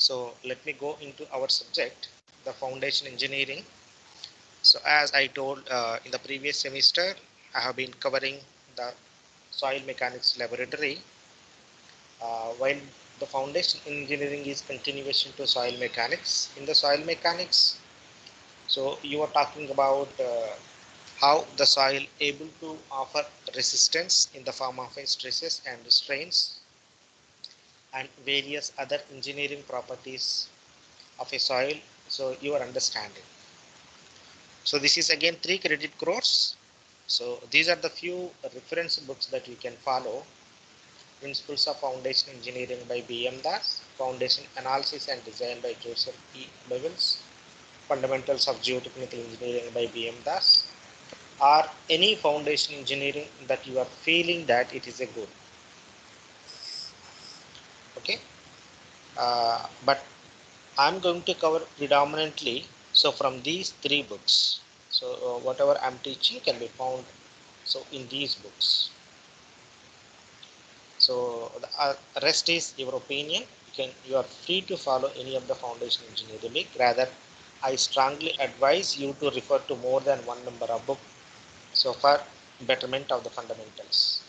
So let me go into our subject, the foundation engineering. So as I told in the previous semester, I have been covering the soil mechanics laboratory, while the foundation engineering is continuation to soil mechanics. In the soil mechanics, so you are talking about how the soil able to offer resistance in the form of stresses and strains and various other engineering properties of a soil. So you are understanding. So this is again 3 credit course. So these are the few reference books that you can follow. Principles of Foundation Engineering by B.M. Das, Foundation Analysis and Design by Joseph E. Bevels, Fundamentals of Geotechnical Engineering by B.M. Das, or any foundation engineering that you are feeling that it is a good. Okay, but I'm going to cover predominantly so from these 3 books. So whatever I'm teaching can be found so in these books. So the rest is your opinion. You are free to follow any of the foundation engineering. Rather, I strongly advise you to refer to more than one number of book. So for betterment of the fundamentals.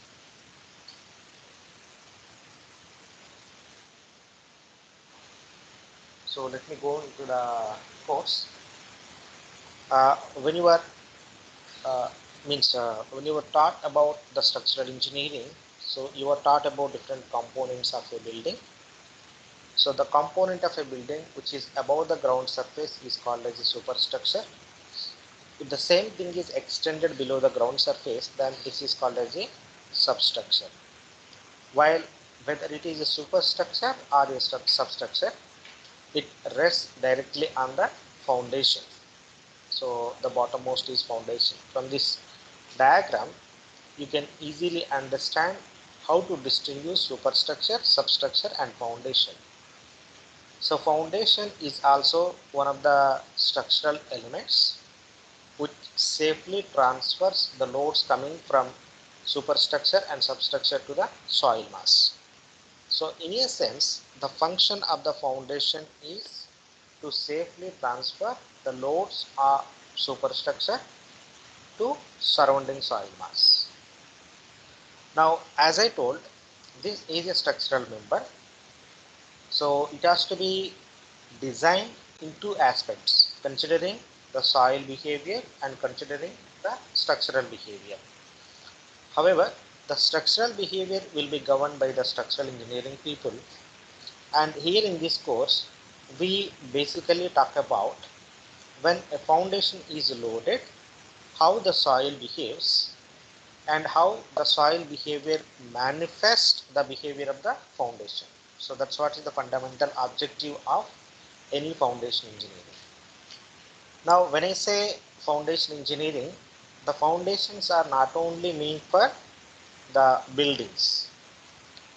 So let me go into the course. When you are when you were taught about the structural engineering, so you were taught about different components of a building. So the component of a building which is above the ground surface is called as a superstructure. If the same thing is extended below the ground surface, then this is called as a substructure. While whether it is a superstructure or a substructure, it rests directly on the foundation. So the bottommost is foundation. From this diagram, you can easily understand how to distinguish superstructure, substructure and foundation. So foundation is also one of the structural elements which safely transfers the loads coming from superstructure and substructure to the soil mass. So in a sense, the function of the foundation is to safely transfer the loads of superstructure to surrounding soil mass. Now, as I told, this is a structural member. So it has to be designed in 2 aspects, considering the soil behavior and considering the structural behavior. However, the structural behavior will be governed by the structural engineering people. And here in this course, we basically talk about when a foundation is loaded, how the soil behaves and how the soil behavior manifests the behavior of the foundation. So that's what is the fundamental objective of any foundation engineering. Now, when I say foundation engineering, the foundations are not only meant for the buildings.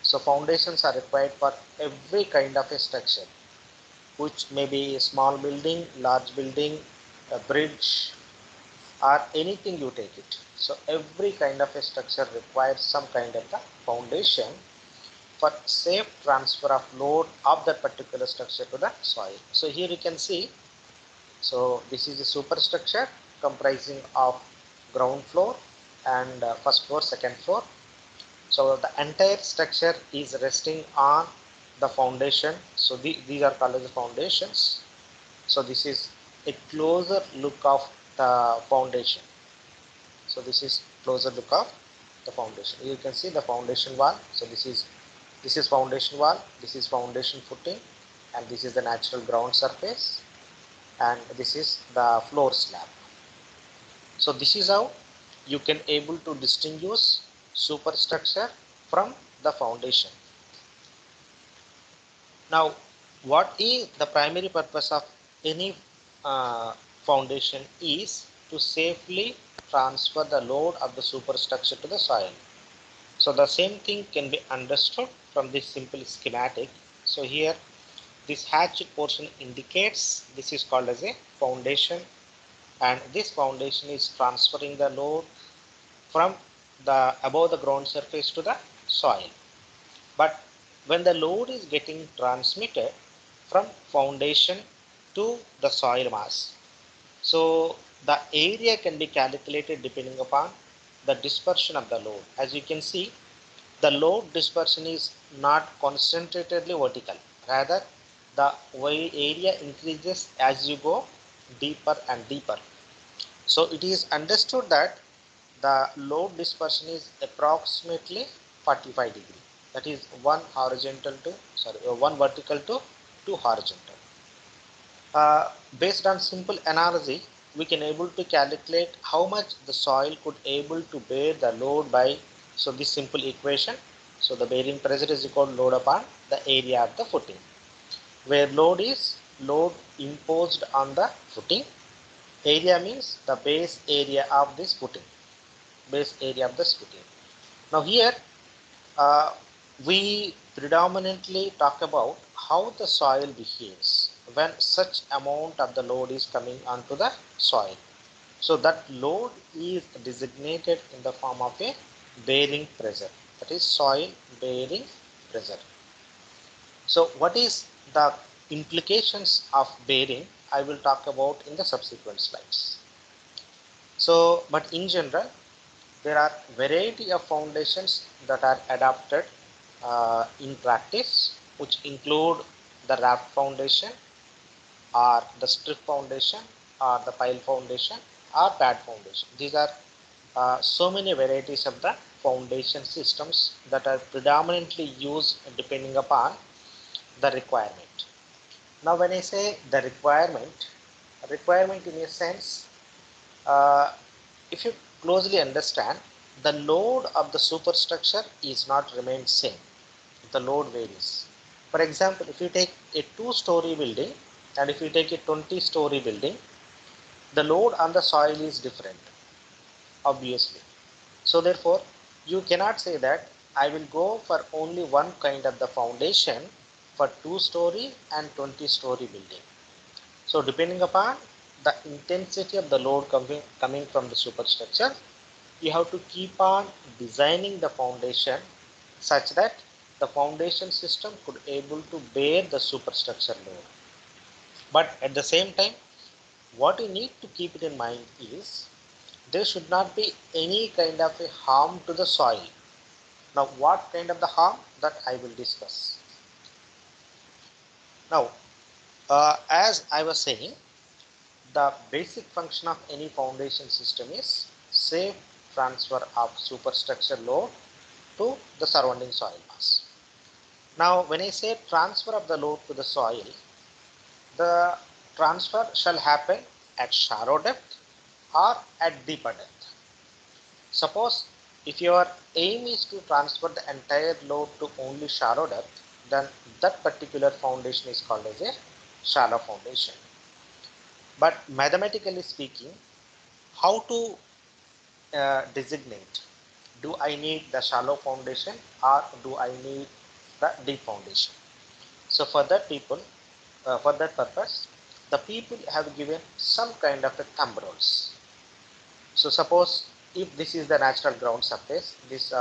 So foundations are required for every kind of a structure, which may be a small building, large building, a bridge, or anything you take it. So every kind of a structure requires some kind of the foundation for safe transfer of load of that particular structure to the soil. So here you can see, so this is a superstructure comprising of ground floor and first floor, second floor. So the entire structure is resting on the foundation. So these are called as the foundations. So this is a closer look of the foundation. So this is closer look of the foundation. You can see the foundation wall. So this is foundation wall, this is foundation footing, and this is the natural ground surface, and this is the floor slab. So this is how you can able to distinguish superstructure from the foundation. Now, what is the primary purpose of any foundation is to safely transfer the load of the superstructure to the soil. So the same thing can be understood from this simple schematic. So here this hatched portion indicates this is called as a foundation, and this foundation is transferring the load from the above the ground surface to the soil. But when the load is getting transmitted, from foundation to the soil mass. So the area can be calculated depending upon the dispersion of the load. As you can see, the load dispersion is not concentratedly vertical. Rather, the area increases as you go deeper and deeper. So it is understood that the load dispersion is approximately 45 degree. That is one vertical to two horizontal. Based on simple analogy, we can able to calculate how much the soil could able to bear the load by, so this simple equation. So the bearing pressure is equal to load upon the area of the footing, where load is load imposed on the footing. Area means the base area of this footing. Now here uh, we predominantly talk about how the soil behaves when such amount of the load is coming onto the soil. So that load is designated in the form of a bearing pressure, that is soil bearing pressure. So what is the implications of bearing, I will talk about in the subsequent slides. So but in general, there are variety of foundations that are adopted in practice, which include the raft foundation or the strip foundation or the pile foundation or pad foundation. These are so many varieties of the foundation systems that are predominantly used depending upon the requirement. Now when I say the requirement in a sense, uh, if you closely understand, the load of the superstructure is not remain same. The load varies. For example, if you take a 2-story building and if you take a 20-story building, the load on the soil is different, obviously. So therefore, you cannot say that I will go for only one kind of the foundation for 2-story and 20-story building. So depending upon the intensity of the load coming from the superstructure, you have to keep on designing the foundation such that the foundation system could able to bear the superstructure load. But at the same time, what you need to keep it in mind is there should not be any kind of a harm to the soil. Now what kind of the harm, that I will discuss. Now as I was saying, the basic function of any foundation system is safe transfer of superstructure load to the surrounding soil mass. Now when I say transfer of the load to the soil, the transfer shall happen at shallow depth or at deeper depth. Suppose if your aim is to transfer the entire load to only shallow depth, then that particular foundation is called as a shallow foundation. But mathematically speaking, how to designate, do I need the shallow foundation or do I need the deep foundation? So for that purpose, the people have given some kind of a thumb rules. So suppose if this is the natural ground surface, this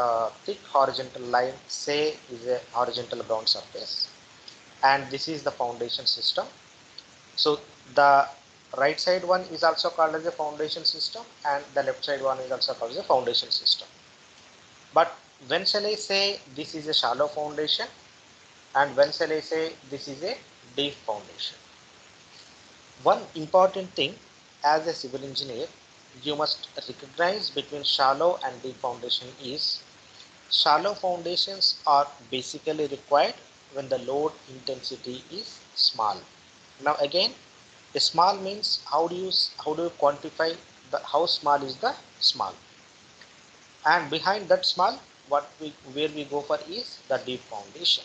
thick horizontal line say is a horizontal ground surface, and this is the foundation system. So the right side one is also called as a foundation system and the left side one is also called as a foundation system. But when shall I say this is a shallow foundation and when shall I say this is a deep foundation? One important thing, as a civil engineer, you must recognize between shallow and deep foundation is shallow foundations are basically required when the load intensity is small. Now again, a small means how do you quantify the how small is the small, and behind that small where we go for is the deep foundation.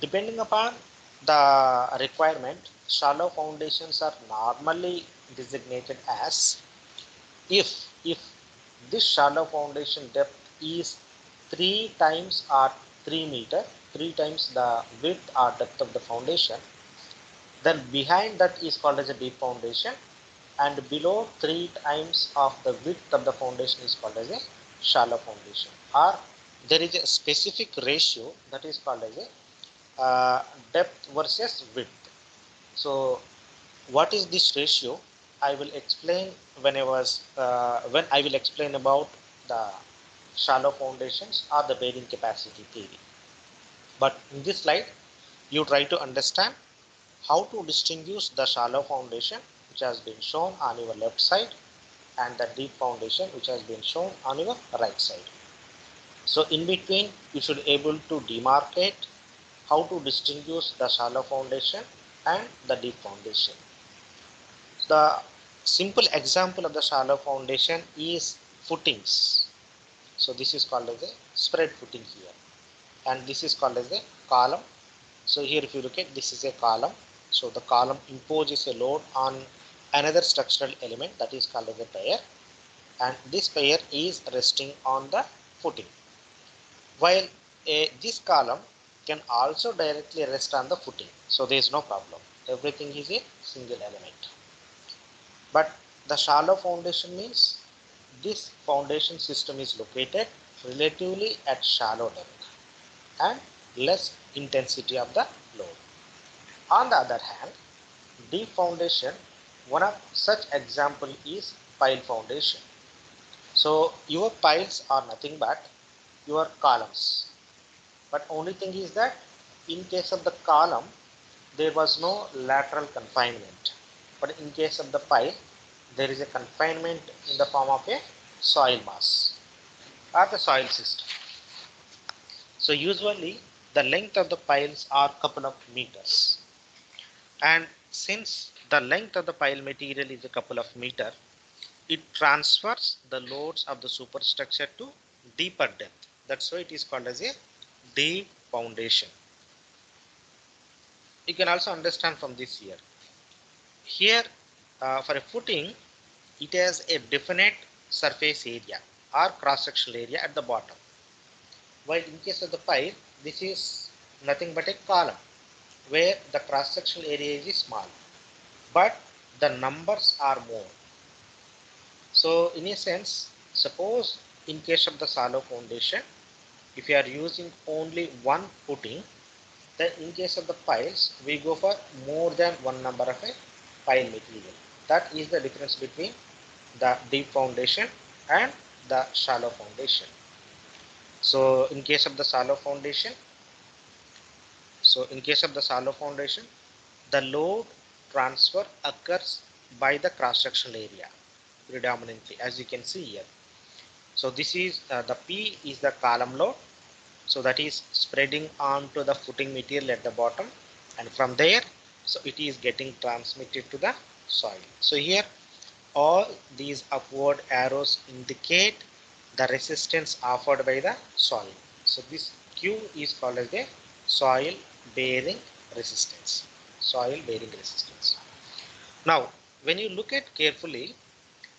Depending upon the requirement, shallow foundations are normally designated as if this shallow foundation depth is 3 times or 3 meter, 3 times the width or depth of the foundation, then behind that is called as a deep foundation, and below 3 times of the width of the foundation is called as a shallow foundation, or there is a specific ratio that is called as a uh, depth versus width. So what is this ratio? I will explain when I will explain about the shallow foundations or the bearing capacity theory. But in this slide, you try to understand how to distinguish the shallow foundation which has been shown on your left side and the deep foundation which has been shown on your right side. So in between, you should able to demarcate how to distinguish the shallow foundation and the deep foundation. The simple example of the shallow foundation is footings. So this is called as a spread footing here, and this is called as a column. So here if you look at, this is a column. So the column imposes a load on another structural element, that is called as a pier, and this pier is resting on the footing. While this column can also directly rest on the footing. So there is no problem. Everything is a single element. But the shallow foundation means this foundation system is located relatively at shallow depth and less intensity of the load. On the other hand, deep foundation, one of such example is pile foundation. So your piles are nothing but your columns. But only thing is that in case of the column, there was no lateral confinement. But in case of the pile, there is a confinement in the form of a soil mass or the soil system. So usually the length of the piles are couple of meters. And since the length of the pile material is a couple of meters, it transfers the loads of the superstructure to deeper depth. That's why it is called as a deep foundation. You can also understand from this here. Here for a footing, it has a definite surface area or cross-sectional area at the bottom. While in case of the pile, this is nothing but a column where the cross-sectional area is small, but the numbers are more. So in a sense, suppose in case of the shallow foundation, if you are using only one footing, then in case of the piles, we go for more than one number of a pile material. That is the difference between the deep foundation and the shallow foundation. So in case of the shallow foundation, the load transfer occurs by the cross-sectional area predominantly, as you can see here. So this is the P is the column load. So that is spreading onto the footing material at the bottom, and from there, so it is getting transmitted to the soil. So here all these upward arrows indicate the resistance offered by the soil. So this Q is called as the soil bearing resistance. Soil bearing resistance. Now, when you look at carefully,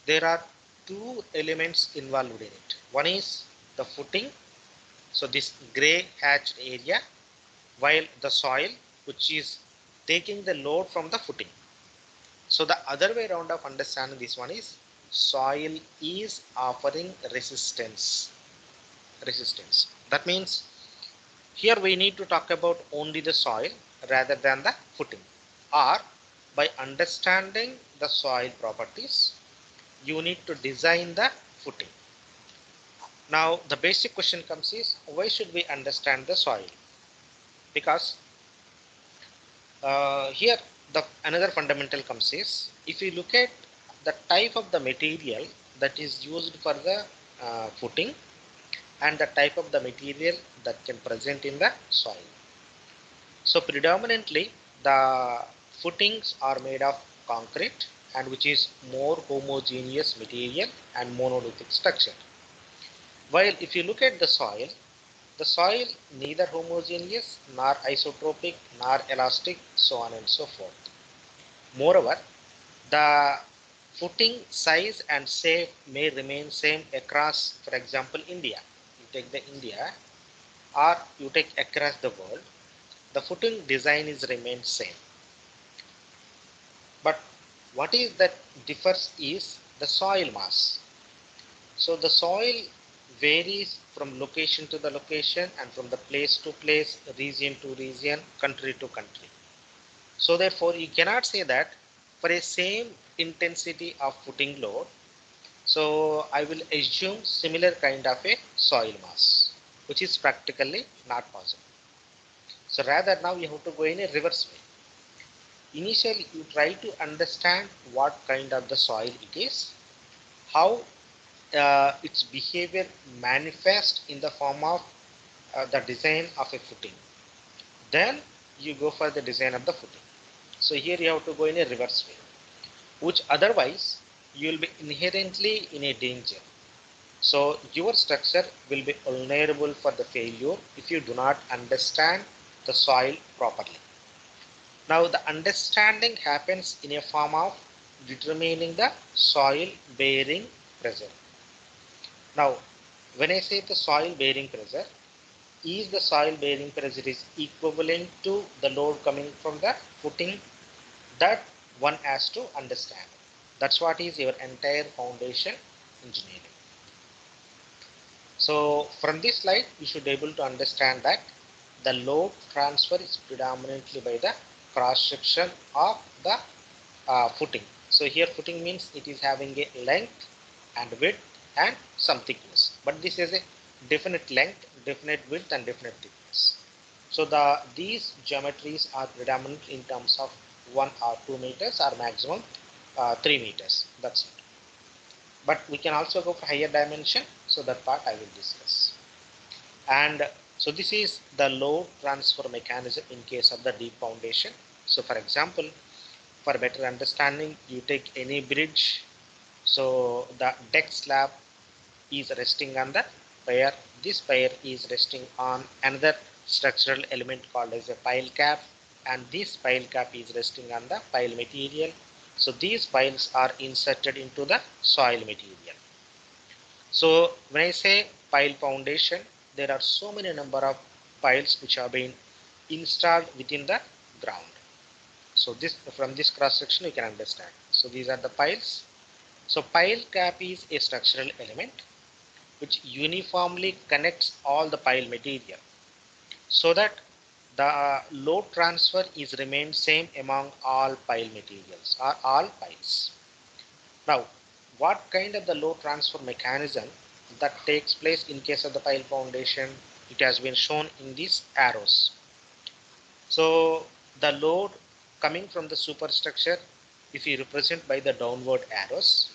there are two elements involved in it. One is the footing, so this gray hatched area, while the soil, which is taking the load from the footing. So the other way around of understanding this one is soil is offering resistance. That means here we need to talk about only the soil rather than the footing. Or by understanding the soil properties, you need to design the footing. Now the basic question comes is, why should we understand the soil? Because here the another fundamental comes is, if you look at the type of the material that is used for the footing and the type of the material that can present in the soil. So predominantly the footings are made of concrete, and which is more homogeneous material and monolithic structure. While if you look at the soil neither homogeneous nor isotropic nor elastic, so on and so forth. Moreover, the footing size and shape may remain same across, for example, India. You take the India or you take across the world, the footing design is remained same. But what is that differs is the soil mass. So the soil varies from location to the location and from the place to place, region to region, country to country. So therefore, you cannot say that for a same intensity of footing load, so I will assume similar kind of a soil mass, which is practically not possible. So rather now you have to go in a reverse way. Initially, you try to understand what kind of the soil it is, how its behavior manifests in the form of the design of a footing. Then you go for the design of the footing. So here you have to go in a reverse way, which otherwise you will be inherently in a danger. So your structure will be vulnerable for the failure if you do not understand the soil properly. Now the understanding happens in a form of determining the soil bearing pressure. Now when I say the soil bearing pressure, is the soil bearing pressure is equivalent to the load coming from the footing, that one has to understand. That's what is your entire foundation engineering. So from this slide, you should be able to understand that the load transfer is predominantly by the cross section of the footing. So here footing means it is having a length and width and some thickness, but this is a definite length, definite width and definite thickness. So these geometries are predominant in terms of 1 or 2 meters or maximum 3 meters. That's it. But we can also go for higher dimension, so that part I will discuss. And so this is the load transfer mechanism in case of the deep foundation. So for example, for better understanding, you take any bridge. So the deck slab is resting on the pier. This pier is resting on another structural element called as a pile cap, and this pile cap is resting on the pile material. So these piles are inserted into the soil material. So when I say pile foundation, there are so many number of piles which are being installed within the ground. So this, from this cross section you can understand. So these are the piles. So pile cap is a structural element which uniformly connects all the pile material, so that the load transfer is remained same among all pile materials or all piles. Now, what kind of the load transfer mechanism that takes place in case of the pile foundation? It has been shown in these arrows. So the load coming from the superstructure, if you represent by the downward arrows,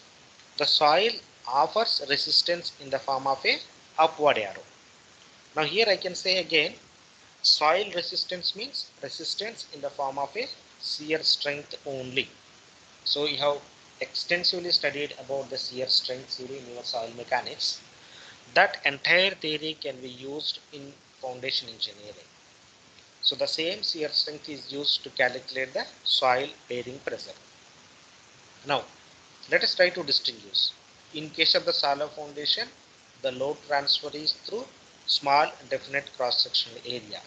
the soil offers resistance in the form of a upward arrow. Now here I can say again, soil resistance means resistance in the form of a shear strength only. So you have extensively studied about the shear strength theory in your soil mechanics. That entire theory can be used in foundation engineering. So the same shear strength is used to calculate the soil bearing pressure. Now let us try to distinguish. In case of the shallow foundation, the load transfer is through small definite cross-sectional area.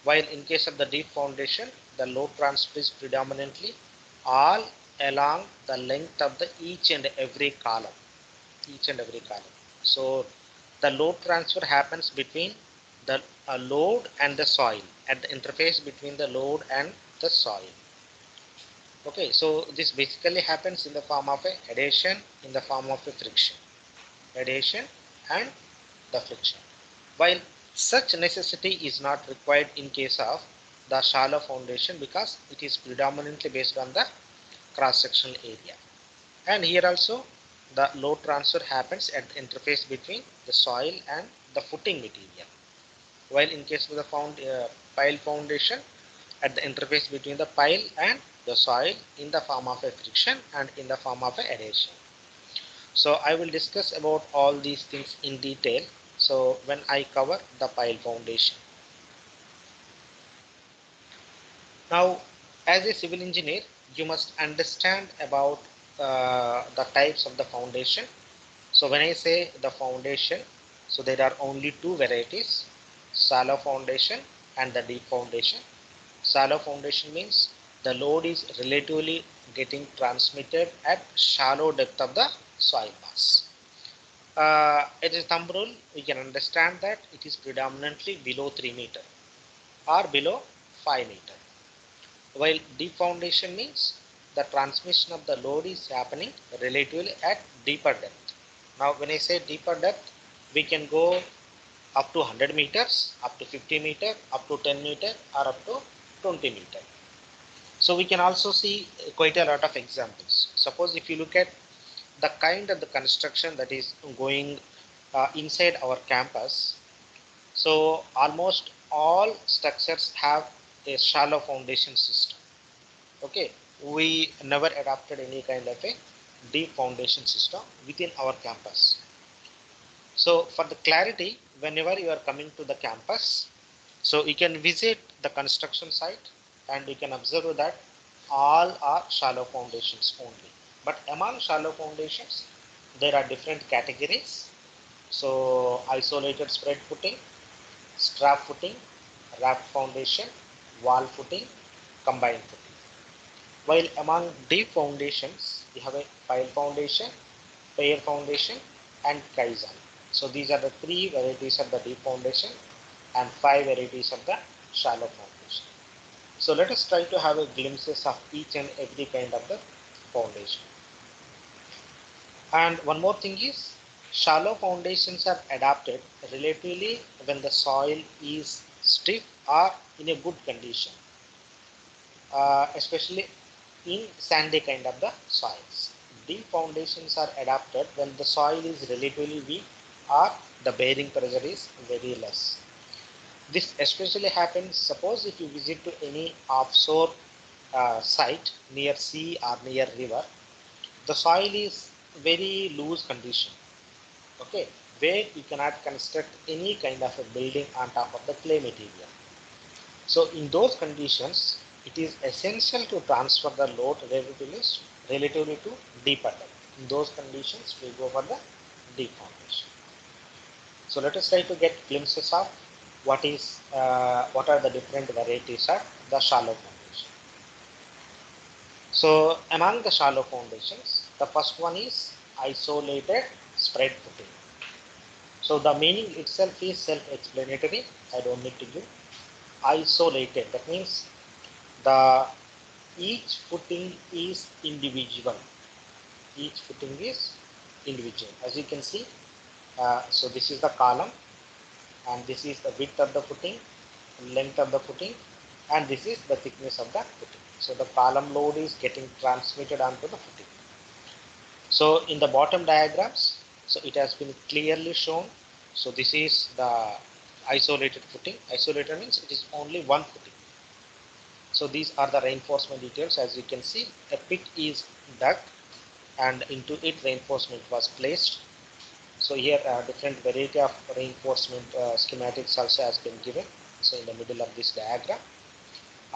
While in case of the deep foundation, the load transfer is predominantly all along the length of the each and every column. So the load transfer happens between the load and the soil, at the interface between the load and the soil. Okay, so this basically happens in the form of a adhesion, in the form of a friction. Adhesion and the friction. While such necessity is not required in case of the shallow foundation, because it is predominantly based on the cross-sectional area. And here also the load transfer happens at the interface between the soil and the footing material. While in case of the pile foundation, at the interface between the pile and the soil in the form of a friction and in the form of a adhesion. So I will discuss about all these things in detail. So when I cover the pile foundation. Now, as a civil engineer, you must understand about the types of the foundation. So when I say the foundation, so there are only two varieties, shallow foundation and the deep foundation. Shallow foundation means the load is relatively getting transmitted at shallow depth of the soil mass. It is thumb rule. We can understand that it is predominantly below 3 meter or below 5 meter. While deep foundation means the transmission of the load is happening relatively at deeper depth. Now when I say deeper depth, we can go up to 100 meters, up to 50 meter, up to 10 meter, or up to 20 meter. So we can also see quite a lot of examples. Suppose if you look at the kind of the construction that is going inside our campus, so almost all structures have a shallow foundation system. Okay, we never adopted any kind of a deep foundation system within our campus. So for the clarity, whenever you are coming to the campus, so you can visit the construction site and you can observe that all are shallow foundations only. But among shallow foundations, there are different categories. So isolated spread footing, strap footing, raft foundation, wall footing, combined footing. While among deep foundations, we have a pile foundation, pair foundation, and kaizen. So these are the three varieties of the deep foundation and 5 varieties of the shallow foundation. So let us try to have a glimpses of each and every kind of the foundation. And one more thing is, shallow foundations are adapted relatively when the soil is stiff or in a good condition, especially in sandy kind of the soils. Deep foundations are adapted when the soil is relatively weak or the bearing pressure is very less. This especially happens, suppose if you visit to any offshore site near sea or near river, the soil is very loose condition, okay, where you cannot construct any kind of a building on top of the clay material. So in those conditions, it is essential to transfer the load relatively to deeper depth. In those conditions, we go for the deep foundation. So let us try to get glimpses of what are the different varieties of the shallow foundation. So among the shallow foundations, the first one is isolated spread footing. So the meaning itself is self-explanatory. I don't need to give. Isolated, that means the each footing is individual. Each footing is individual. As you can see, so this is the column, and this is the width of the footing, length of the footing, and this is the thickness of the footing. So the column load is getting transmitted onto the footing. So in the bottom diagrams, so it has been clearly shown. So this is the isolated footing. Isolated means it is only one footing. So these are the reinforcement details. As you can see, a pit is dug and into it reinforcement was placed. So here different variety of reinforcement schematics also has been given. So in the middle of this diagram,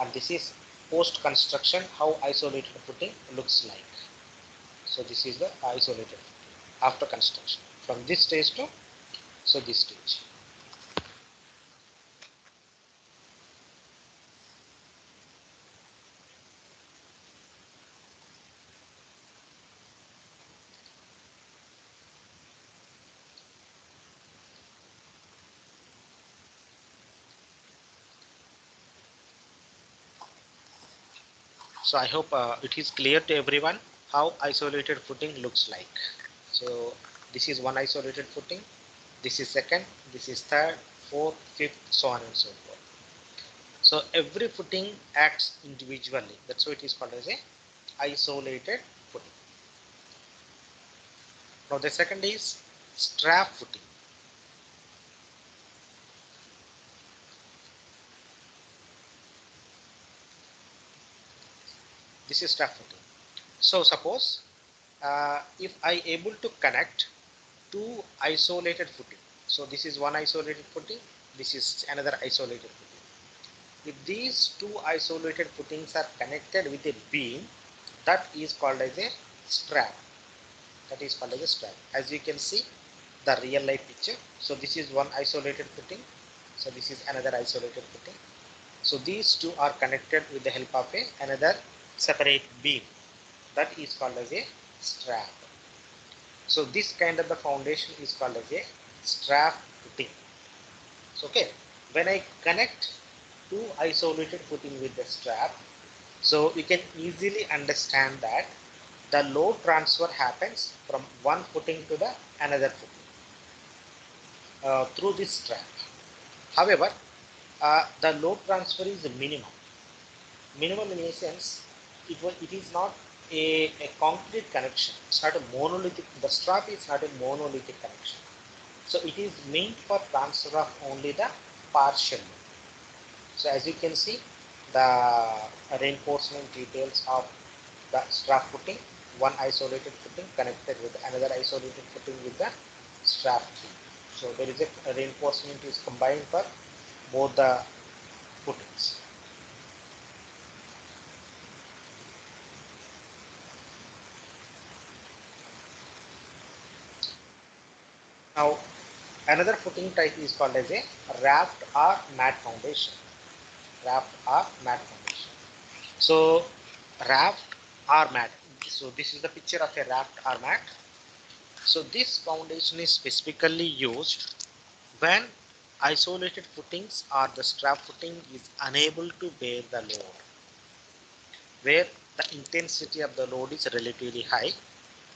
and this is post construction how isolated footing looks like. So this is the isolated footing after construction from this stage to this stage. So I hope it is clear to everyone how isolated footing looks like. So this is one isolated footing, this is second, this is third, fourth, fifth, so on and so forth. So every footing acts individually. That's why it is called as a isolated footing. Now the second is strap footing. This is strap footing. So suppose if I able to connect two isolated footing. So this is one isolated footing, this is another isolated footing. If these two isolated footings are connected with a beam, that is called as a strap. That is called as a strap. As you can see the real life picture. So this is one isolated footing. So this is another isolated footing. So these two are connected with the help of another separate beam. That is called as a strap. So this kind of the foundation is called as a strap footing. So okay, when I connect two isolated footing with the strap, so you can easily understand that the load transfer happens from one footing to the another footing through this strap. However, the load transfer is minimum. Minimum in a sense, it is not a concrete connection. It's not a monolithic. The strap is not a monolithic connection. So it is meant for transfer of only the partial load. So as you can see, the reinforcement details of the strap footing, one isolated footing connected with another isolated footing with the strap tube. So there is a reinforcement is combined for both the footings. Now another footing type is called as a raft or mat foundation. Raft or mat foundation. So raft or mat. So this is the picture of a raft or mat. So this foundation is specifically used when isolated footings or the strap footing is unable to bear the load, where the intensity of the load is relatively high,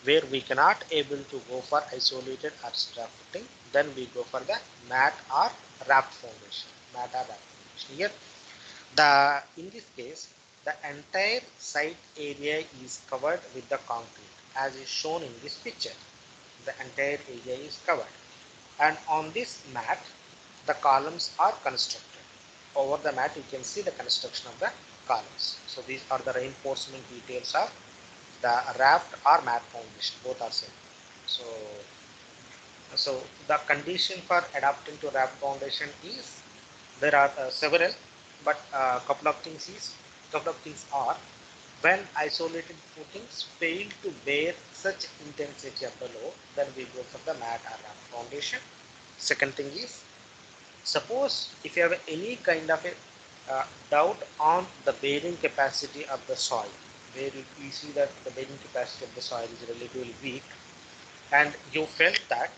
where we cannot able to go for isolated or strap footing, then we go for the mat or raft foundation. Mat or raft foundation. Here, in this case, the entire site area is covered with the concrete, as is shown in this picture. The entire area is covered, and on this mat, the columns are constructed. Over the mat, you can see the construction of the columns. So these are the reinforcement details of the raft or mat foundation. Both are same. So, the condition for adapting to raft foundation is there are several, but couple of things are when isolated footings fail to bear such intensity of the load, then we go for the mat or raft foundation. Second thing is, suppose if you have any kind of a doubt on the bearing capacity of the soil, where you see that the bearing capacity of the soil is relatively weak, and you felt that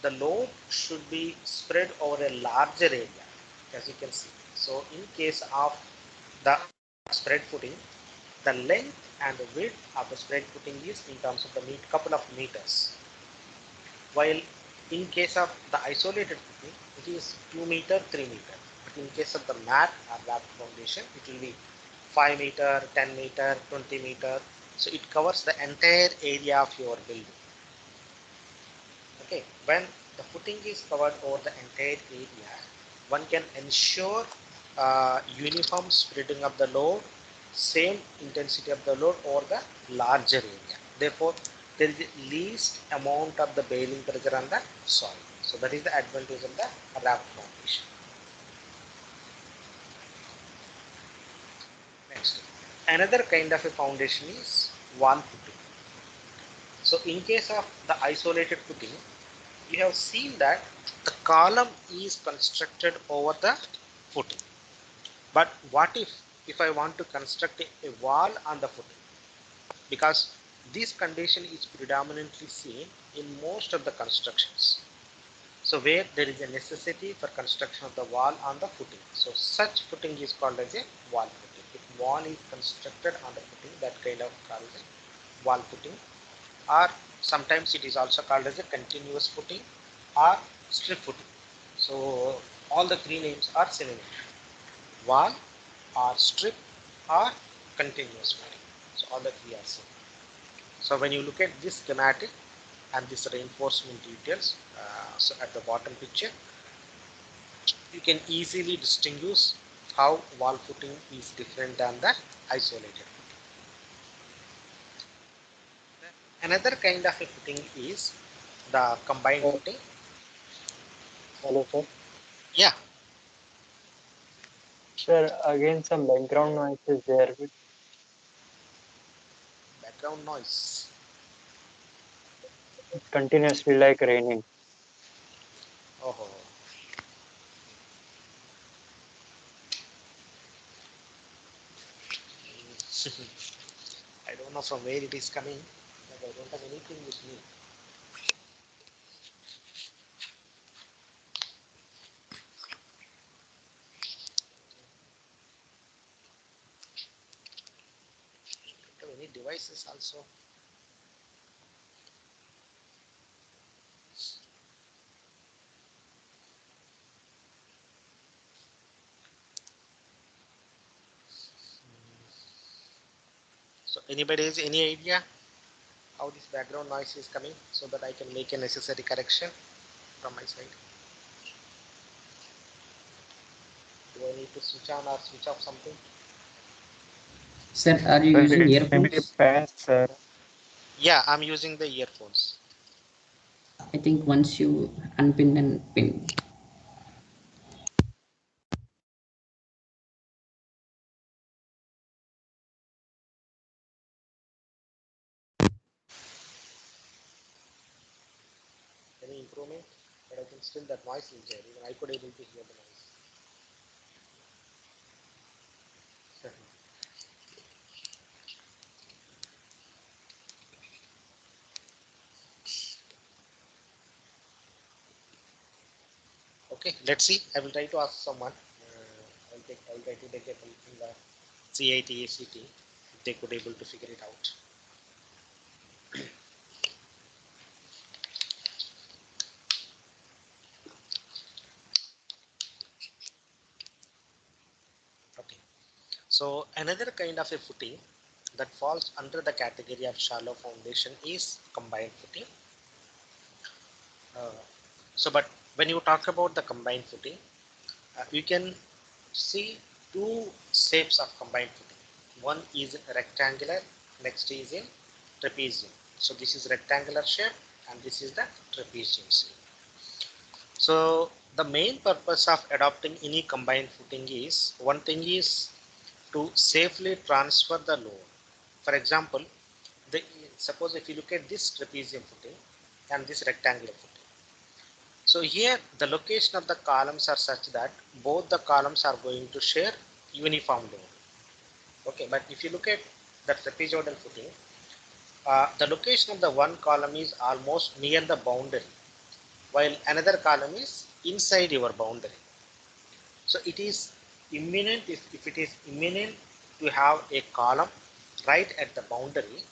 the load should be spread over a larger area, as you can see. So in case of the spread footing, the length and the width of the spread footing is in terms of the couple of meters, while in case of the isolated footing, it is 2 meter, 3 meter. But in case of the mat or raft foundation, it will be 5 meter, 10 meter, 20 meter. So it covers the entire area of your building. Okay, when the footing is covered over the entire area, one can ensure uniform spreading of the load, same intensity of the load over the larger area. Therefore, there is the least amount of the bearing pressure on the soil. So that is the advantage of the raft foundation. Next, another kind of a foundation is wall footing. So in case of the isolated footing, we have seen that the column is constructed over the footing. But what if I want to construct a wall on the footing? Because this condition is predominantly seen in most of the constructions. So where there is a necessity for construction of the wall on the footing. So such footing is called as a wall footing. If wall is constructed on the footing, that kind of called as a wall footing, or sometimes it is also called as a continuous footing or strip footing. So all the three names are synonymous: wall or strip or continuous footing. So all the three are same. So when you look at this schematic and this reinforcement details, so at the bottom picture, you can easily distinguish how wall footing is different than the isolated footing. Another kind of a footing is the combined footing. Hello, sir. Yeah, Sir, again some background noise is there. background noise. It's continuously like raining. Oh, I don't know from where it is coming, but I don't have anything with me. devices also. So anybody has any idea how this background noise is coming, so that I can make a necessary correction from my side? Do I need to switch on or switch off something? Sir, are you Sir, using it's maybe earphones? fast, sir. Yeah, I'm using the earphones. I think once you unpin and pin. Any improvement? But I think still that noise is there. Even I could able to hear the noise. Okay, let's see. I will try to ask someone. I'll try to take a help in the CIT ACT if they could able to figure it out. Okay. So another kind of a footing that falls under the category of shallow foundation is combined footing. But when you talk about the combined footing, you can see two shapes of combined footing. One is rectangular, next is in trapezium. So this is rectangular shape and this is the trapezium shape. So the main purpose of adopting any combined footing is, one thing is to safely transfer the load. For example, suppose if you look at this trapezium footing and this rectangular footing. So here the location of the columns are such that both the columns are going to share uniform load. Okay, but if you look at the trapezoidal footing, the location of the one column is almost near the boundary, while another column is inside your boundary. So it is imminent, if it is imminent to have a column right at the boundary,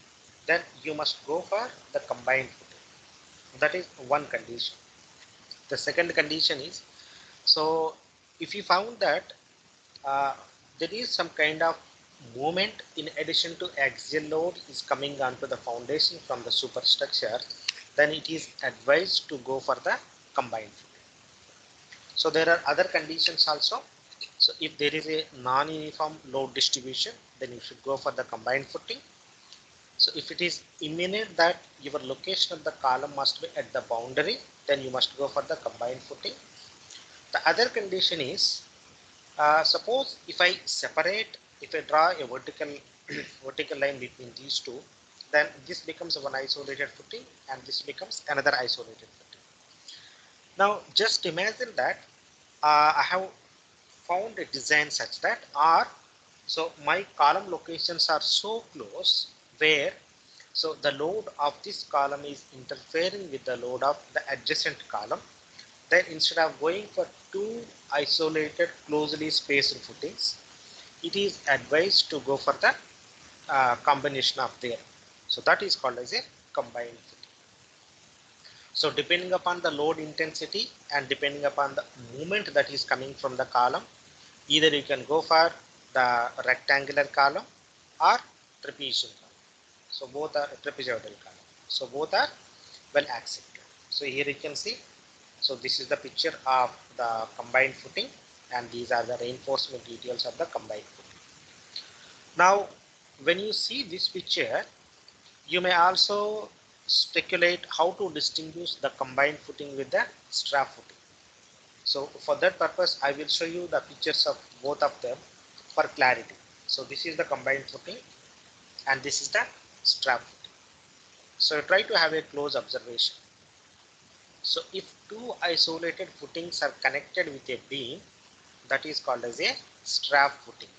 then you must go for the combined footing. That is one condition. The second condition is, so if you found that uh, there is some kind of movement in addition to axial load is coming onto the foundation from the superstructure, then it is advised to go for the combined footing. So there are other conditions also. So if there is a non-uniform load distribution, then you should go for the combined footing. So if it is imminent that your location of the column must be at the boundary, then you must go for the combined footing. The other condition is, suppose if I draw a vertical vertical line between these two, then this becomes one isolated footing and this becomes another isolated footing. Now just imagine that I have found a design such that so my column locations are so close where so the load of this column is interfering with the load of the adjacent column. Then instead of going for two isolated closely spaced footings, it is advised to go for the combination of them. So that is called as a combined footing. So depending upon the load intensity and depending upon the movement that is coming from the column, either you can go for the rectangular column or trapezium column. So both are trapezoidal column. So both are well accepted. So here you can see. So this is the picture of the combined footing and these are the reinforcement details of the combined footing. Now when you see this picture, you may also speculate how to distinguish the combined footing with the strap footing. So for that purpose, I will show you the pictures of both of them for clarity. So this is the combined footing and this is the strap footing. So try to have a close observation. So if two isolated footings are connected with a beam, that is called as a strap footing.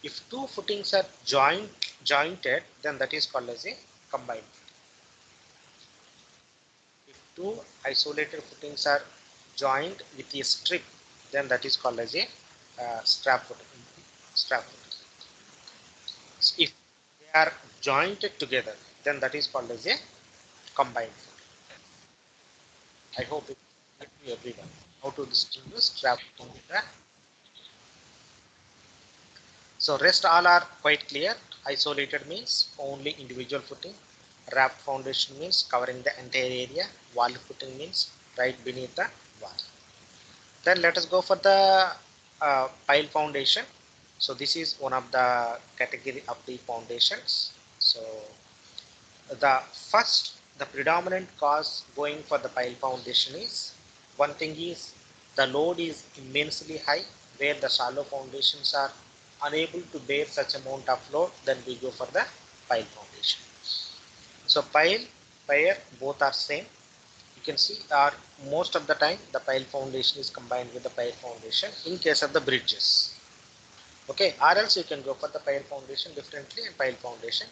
If two footings are jointed, then that is called as a combined footing. If two isolated footings are joined with a strip, then that is called as a strap footing. Strap footing. If they are joined together, then that is called as a combined footing. I hope it clear to everyone how to distinguish trap footing with the. So rest all are quite clear. Isolated means only individual footing. Wrapped foundation means covering the entire area. Wall footing means right beneath the wall. Then let us go for the pile foundation. So this is one of the category of the foundations. So the predominant cause going for the pile foundation is, one thing is the load is immensely high, where the shallow foundations are unable to bear such amount of load, then we go for the pile foundation. So pile, pier, both are same. You can see most of the time the pile foundation is combined with the pile foundation in case of the bridges. Okay, or else you can go for the pile foundation differently and pile foundation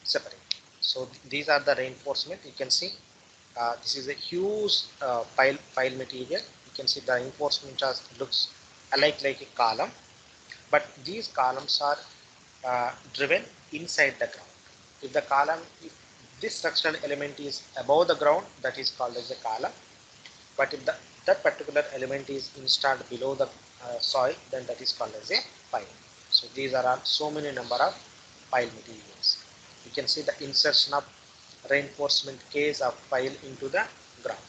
separate. So these are the reinforcement. You can see this is a huge pile material. You can see the reinforcement looks like a column, but these columns are driven inside the ground. If the column, if this structural element is above the ground, that is called as a column. But if that particular element is installed below the soil, then that is called as a pile. So these are so many number of pile materials. You can see the insertion of reinforcement case of pile into the ground.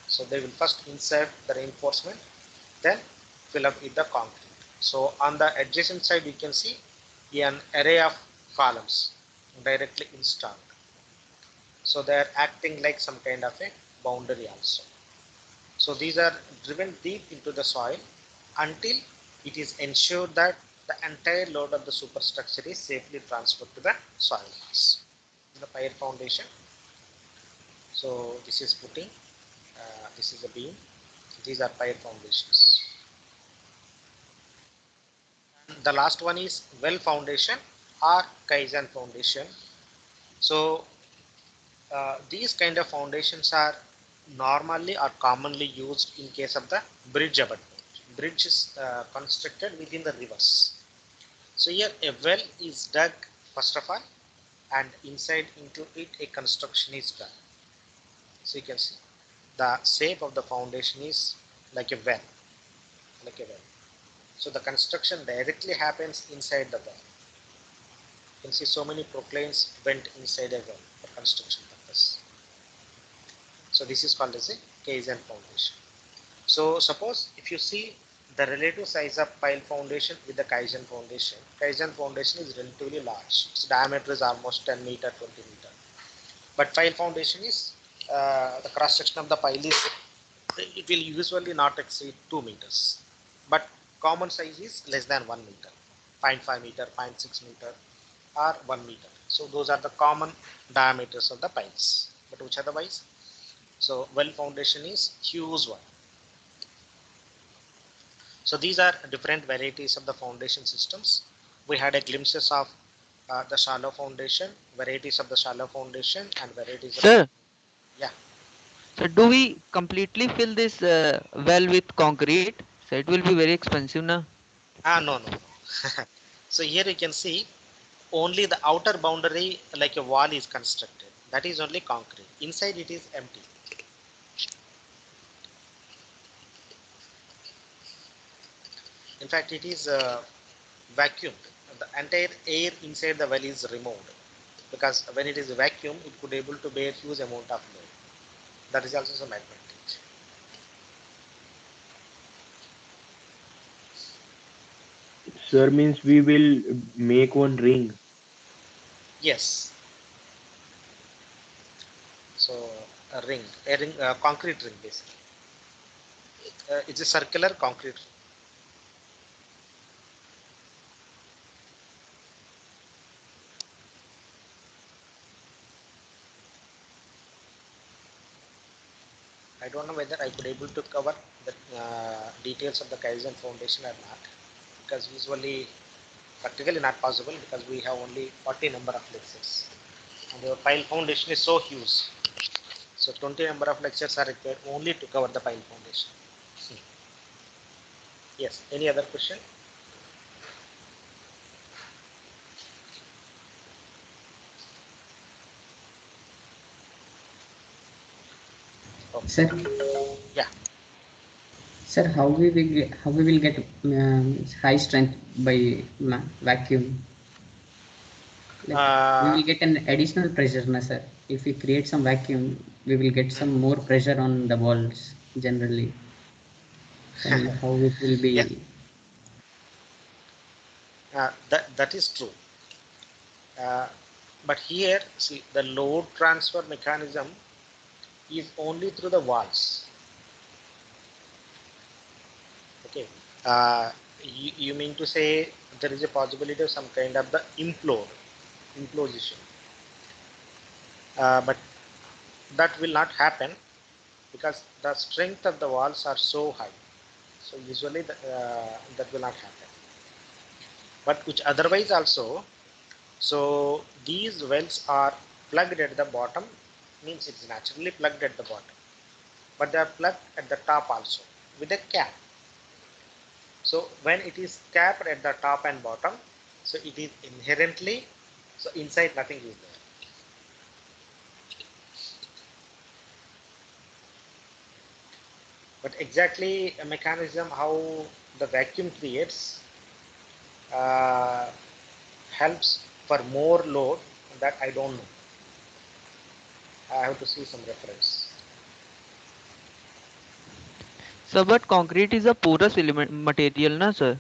So they will first insert the reinforcement, then fill up with the concrete. So on the adjacent side, you can see an array of columns directly installed. So they are acting like some kind of a boundary also. So these are driven deep into the soil until it is ensured that the entire load of the superstructure is safely transferred to the soil mass. The pier foundation. So this is footing, this is a beam, these are pier foundations. And the last one is well foundation or Kaizen foundation. So these kind of foundations are normally or commonly used in case of the bridge abutment. Bridge is constructed within the rivers. So here a well is dug first of all, and inside into it a construction is done. So you can see the shape of the foundation is like a well, like a well. So the construction directly happens inside the well. You can see so many proclines went inside a well for construction purpose. So this is called as a Kaizen foundation. So suppose if you see the relative size of pile foundation with the Kaizen foundation is relatively large. Its diameter is almost 10 meter, 20 meter. But pile foundation is the cross section of the pile is, it will usually not exceed 2 meters. But common size is less than 1 meter, 0.5 meter, 0.6 meter, or 1 meter. So those are the common diameters of the piles. But which otherwise? So well foundation is huge one. So these are different varieties of the foundation systems. We had a glimpses of the shallow foundation, varieties of the shallow foundation, and varieties of. Sir, Yeah. so do we completely fill this well with concrete? So it will be very expensive now. No, no, no. So here you can see only the outer boundary like a wall is constructed. That is only concrete. Inside it is empty. In fact, it is vacuumed. The entire air inside the well is removed, because when it is vacuum, it could able to bear huge amount of load. That is also some advantage. Sir, means we will make one ring. Yes. So a ring, concrete ring basically. It's a circular concrete ring. I don't know whether I could able to cover the details of the Kaizen foundation or not, because usually practically not possible, because we have only 40 number of lectures and the pile foundation is so huge. So 20 number of lectures are required only to cover the pile foundation. Yes, any other question? Okay. Sir, Yeah. sir, how we will get high strength by vacuum? Like we Uh, will get an additional pressure, na sir. If we create some vacuum, we will get some more pressure on the walls generally. And how it will yeah, be? that is true. Uh, but here, see, the load transfer mechanism is only through the walls. Okay. Uh, you mean to say there is a possibility of some kind of the implosion. But that will not happen because the strength of the walls are so high. So usually that will not happen. But which otherwise also, so these wells are plugged at the bottom, means it's naturally plugged at the bottom, but they are plugged at the top also with a cap. So when it is capped at the top and bottom, so it is inherently, so inside nothing is there. But exactly a mechanism how the vacuum creates uh, helps for more load, that I don't know. I have to see some reference. So, but concrete is a porous element material, na sir?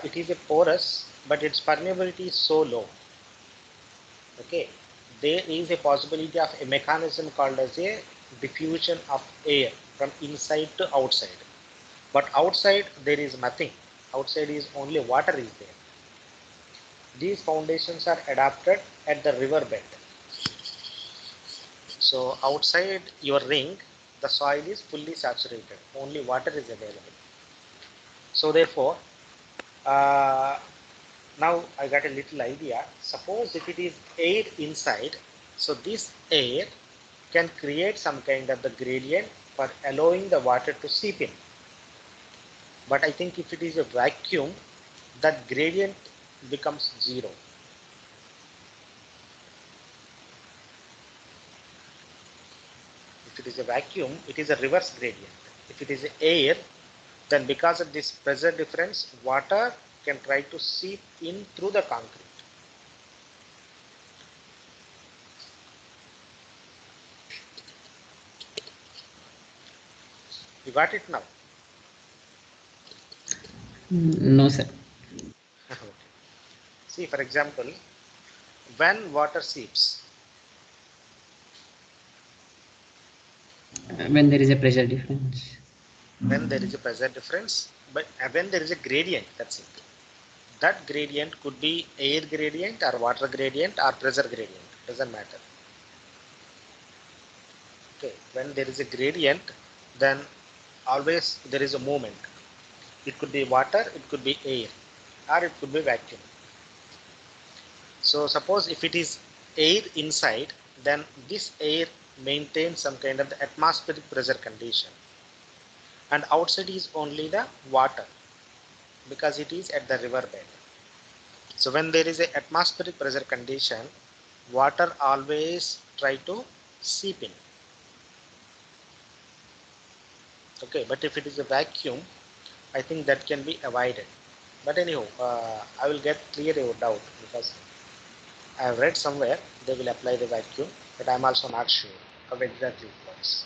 It is a porous, but its permeability is so low. Okay, there is a possibility of a mechanism called as a diffusion of air from inside to outside. But outside there is nothing. Outside is only water is there. These foundations are adapted at the river bed. So outside your ring, the soil is fully saturated. Only water is available. So therefore, uh, now I got a little idea. Suppose if it is air inside, so this air can create some kind of the gradient for allowing the water to seep in. But I think if it is a vacuum, that gradient becomes zero. If it is a vacuum, it is a reverse gradient. If it is air, then because of this pressure difference, water can try to seep in through the concrete. You got it now? No, sir. Okay. See, for example, when water seeps, When there is a pressure difference. when there is a pressure difference, but when there is a gradient, that's it. That gradient could be air gradient or water gradient or pressure gradient, doesn't matter. Okay, when there is a gradient, then always there is a movement. It could be water, it could be air, or it could be vacuum. So suppose if it is air inside, then this air maintains some kind of the atmospheric pressure condition, and outside is only the water because it is at the river bed. So when there is a atmospheric pressure condition, water always try to seep in. Okay, but if it is a vacuum, I think that can be avoided. But anyhow, I will get clear your doubt because I have read somewhere they will apply the vacuum, but I am also not sure how exactly it works.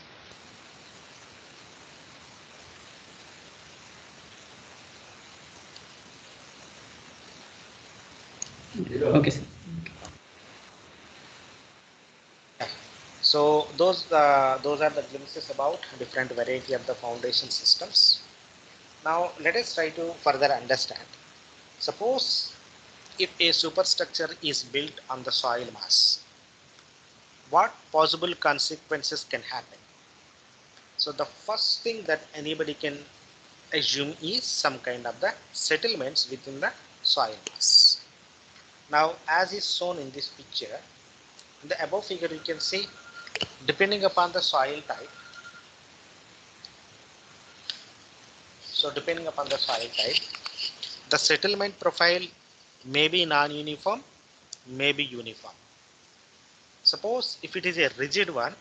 Okay, sir. So those are the glimpses about different variety of the foundation systems. Now let us try to further understand. Suppose if a superstructure is built on the soil mass, what possible consequences can happen? So the first thing that anybody can assume is some kind of the settlements within the soil mass. Now as is shown in this picture, in the above figure you can see, depending upon the soil type, so depending upon the soil type, the settlement profile may be non-uniform, may be uniform. Suppose if it is a rigid one,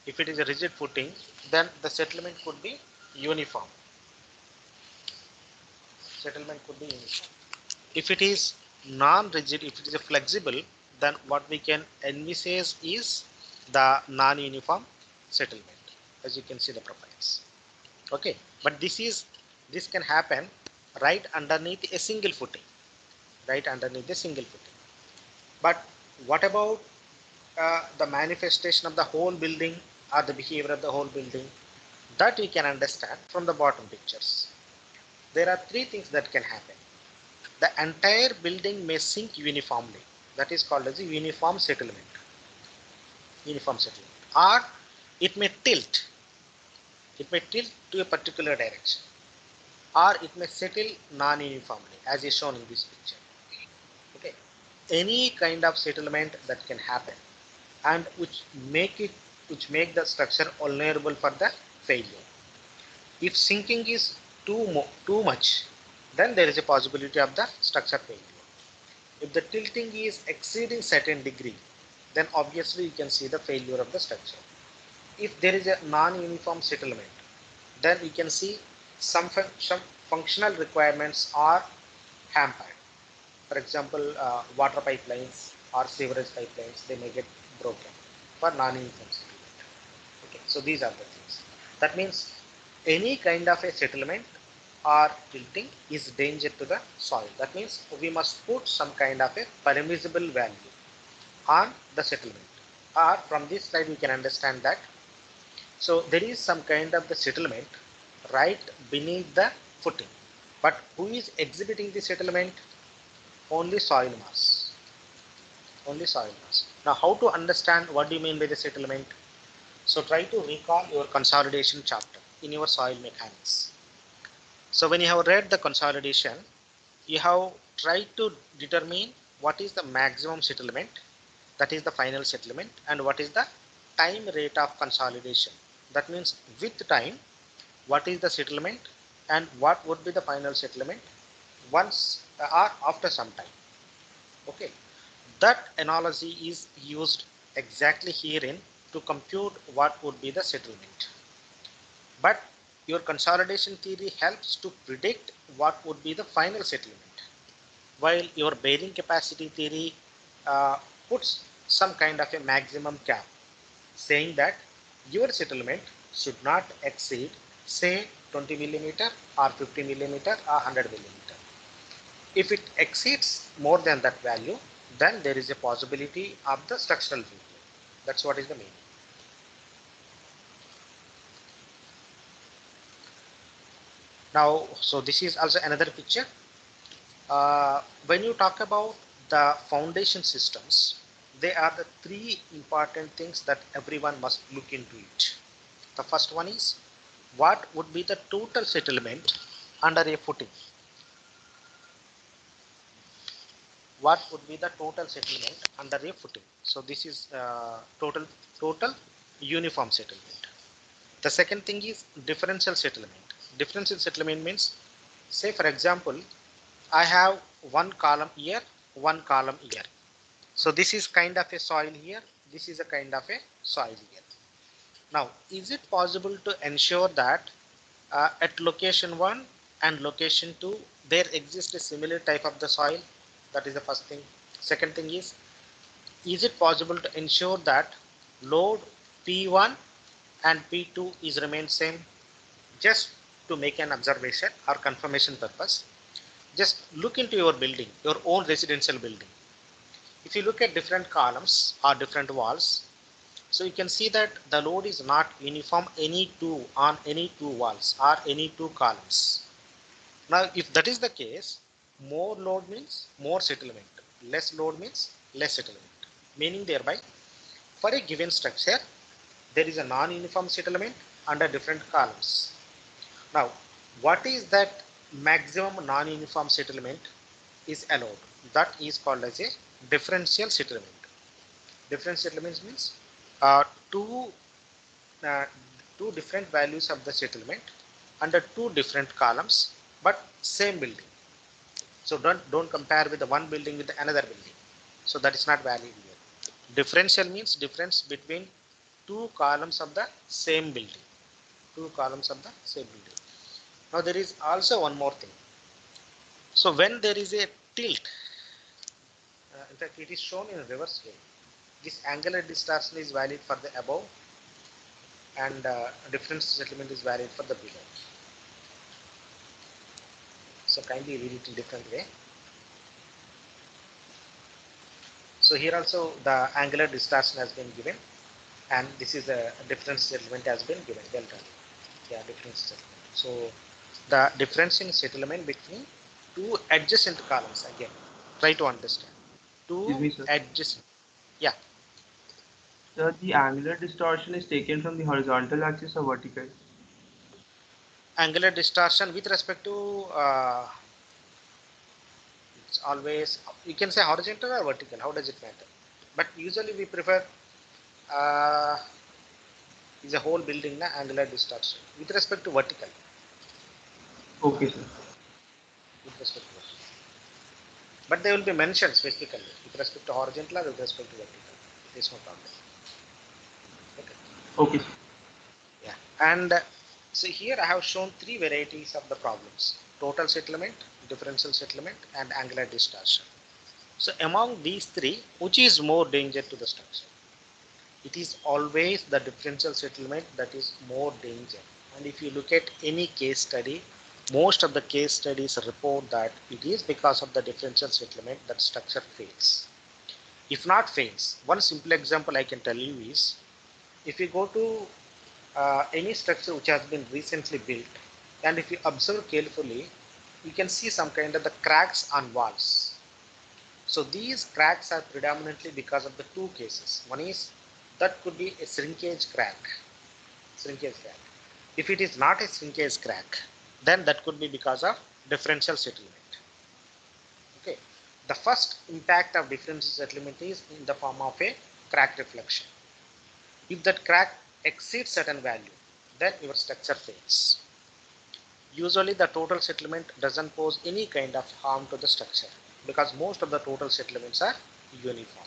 If it is a rigid footing, then the settlement could be uniform. Settlement could be uniform. If it is non-rigid, if it is a flexible, then what we can envisage is the non-uniform settlement, as you can see the profiles. Okay, but this can happen right underneath a single footing, right underneath a single footing. But what about the manifestation of the whole building or the behavior of the whole building? That we can understand from the bottom pictures. There are three things that can happen. The entire building may sink uniformly. That is called as a uniform settlement. Uniform settlement. Or it may tilt. It may tilt to a particular direction. Or it may settle non-uniformly, as is shown in this picture. Okay. Any kind of settlement that can happen, and which make the structure vulnerable for the failure. If sinking is too much, then there is a possibility of the structure failure. If the tilting is exceeding certain degree, then obviously you can see the failure of the structure. If there is a non-uniform settlement, then you can see some functional requirements are hampered. For example, water pipelines or sewerage pipelines, they may get broken for non-uniform settlement. Okay, so these are the things. That means any kind of a settlement or tilting is danger to the soil. That means we must put some kind of a permissible value on the settlement. Or from this slide we can understand that. So there is some kind of the settlement right beneath the footing. But who is exhibiting the settlement? Only soil mass. Only soil mass. Now how to understand what do you mean by the settlement? So try to recall your consolidation chapter in your soil mechanics. So when you have read the consolidation, you have tried to determine what is the maximum settlement, that is the final settlement, and what is the time rate of consolidation. That means with time, what is the settlement and what would be the final settlement once or after some time. Okay, that analogy is used exactly herein to compute what would be the settlement. But your consolidation theory helps to predict what would be the final settlement, while your bearing capacity theory puts some kind of a maximum cap, saying that your settlement should not exceed, say, 20 millimeter or 50 millimeter or 100 millimeter. If it exceeds more than that value, then there is a possibility of the structural failure. That's what is the meaning. Now, so this is also another picture. When you talk about the foundation systems, there are the three important things that everyone must look into it. The first one is what would be the total settlement under a footing? What would be the total settlement under a footing? So this is total uniform settlement. The second thing is differential settlement. Differential settlement means, say for example, I have one column here, one column here. So this is kind of a soil here. This is a kind of a soil here. Now, is it possible to ensure that at location 1 and location 2, there exists a similar type of the soil? That is the first thing. Second thing is it possible to ensure that load P1 and P2 is remain same? Just to make an observation or confirmation purpose, just look into your building, your own residential building. If you look at different columns or different walls, so you can see that the load is not uniform on any two walls or any two columns. Now, if that is the case, more load means more settlement, less load means less settlement. Meaning thereby, for a given structure, there is a non-uniform settlement under different columns. Now, what is that maximum non-uniform settlement is allowed? That is called as a differential settlement. Differential settlement means two different values of the settlement under two different columns, but same building. So don't compare with the one building with another building. So that is not valid here. Differential means difference between two columns of the same building. Two columns of the same building. Now there is also one more thing. So when there is a tilt, in fact it is shown in reverse way. This angular distortion is valid for the above and difference settlement is valid for the below. So kindly read it in different way. So here also the angular distortion has been given and this is a difference settlement has been given, delta. Yeah, difference settlement. So the difference in settlement between two adjacent columns, again try to understand. Excuse Two me, sir. adjacent, yeah. Sir, the angular distortion is taken from the horizontal axis or vertical? Angular distortion with respect to it's always, you can say horizontal or vertical, how does it matter? But usually we prefer uh, is a whole building na angular distortion with respect to vertical. Okay, sir. With respect to vertical. But they will be mentioned specifically with respect to horizontal or with respect to vertical. It is no problem. Okay. Okay, sir. Yeah. And so here I have shown three varieties of the problems: total settlement, differential settlement, and angular distortion. So among these three, which is more danger to the structure? It is always the differential settlement that is more danger. And if you look at any case study, most of the case studies report that it is because of the differential settlement that structure fails. If not fails, one simple example I can tell you is, if you go to any structure which has been recently built, and if you observe carefully, you can see some kind of the cracks on walls. So these cracks are predominantly because of the two cases. One is that could be a shrinkage crack. Shrinkage crack. If it is not a shrinkage crack, then that could be because of differential settlement. Okay. The first impact of differential settlement is in the form of a crack reflection. If that crack exceeds certain value, then your structure fails. Usually the total settlement doesn't pose any kind of harm to the structure because most of the total settlements are uniform.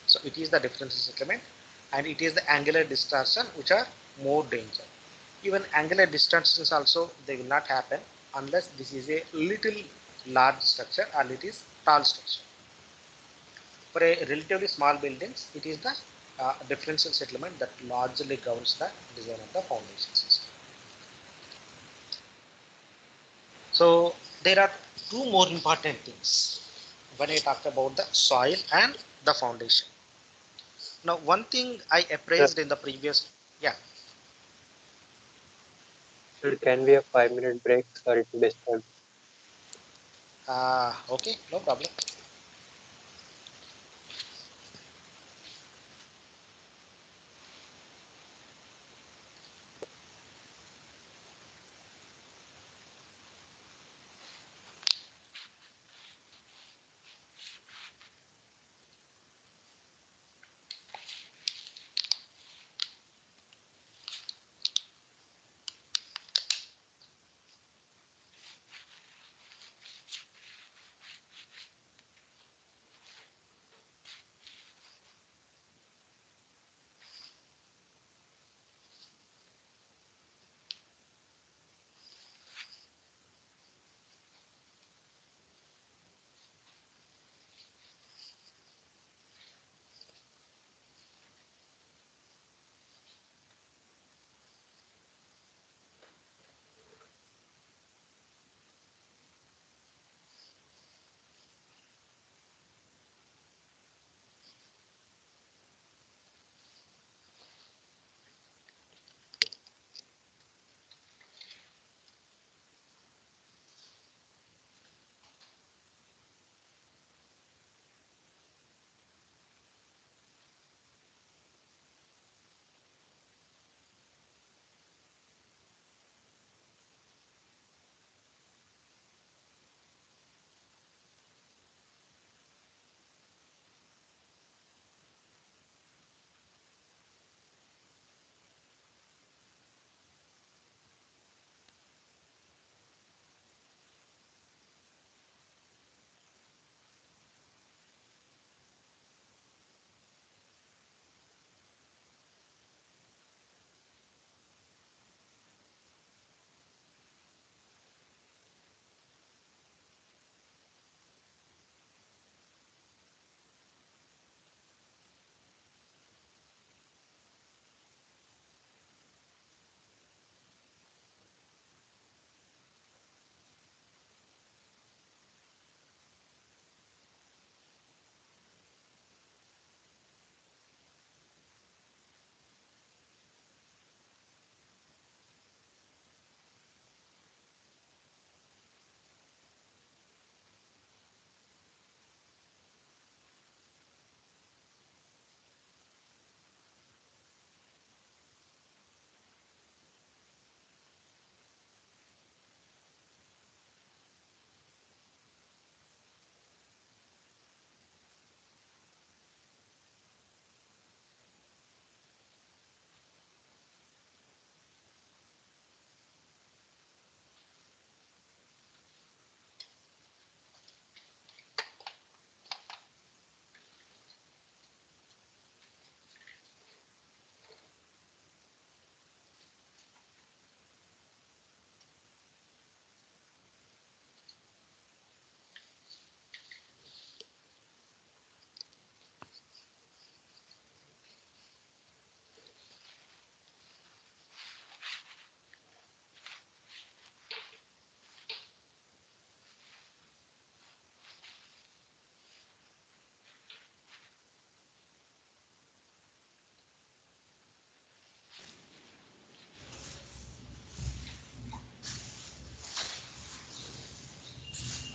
So it is the differential settlement and it is the angular distortion which are more danger. Even angular distortions also, they will not happen unless this is a little large structure or it is tall structure. For a relatively small buildings, it is the differential settlement that largely governs the design of the foundation system. So there are two more important things when I talk about the soil and the foundation. Now, one thing I appraised in the previous, yeah, Sir, can we have 5 minute break? Sorry to disturb. okay, no problem.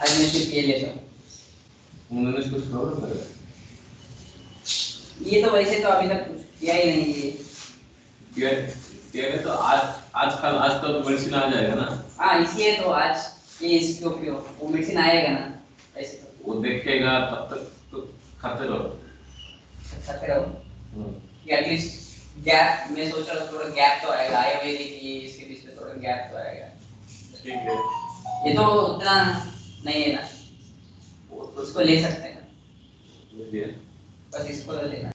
आज मैं सिर्फ ये लेता हूँ। उन्होंने कुछ problem कर ये तो वैसे तो अभी तक कुछ किया ही नहीं ये। क्या है तो आज तो मेडिसिन आ जाएगा ना। हाँ इसलिए तो आज ये इसके उपयोग वो मेडिसिन आएगा ना ऐसे तो। वो देखेगा तब तक तो खाते रहो। कि एटलीस्ट गैप मैं सोच रहा हूँ थोड़ा गैप तो आएगा आयुर्वेदिक ये इसके बीच में थोड़ा गैप तो आएगा। ठीक है। ये तो उतना नहीं है ना वो तो उसको ले सकते हैं बस इसको लेना।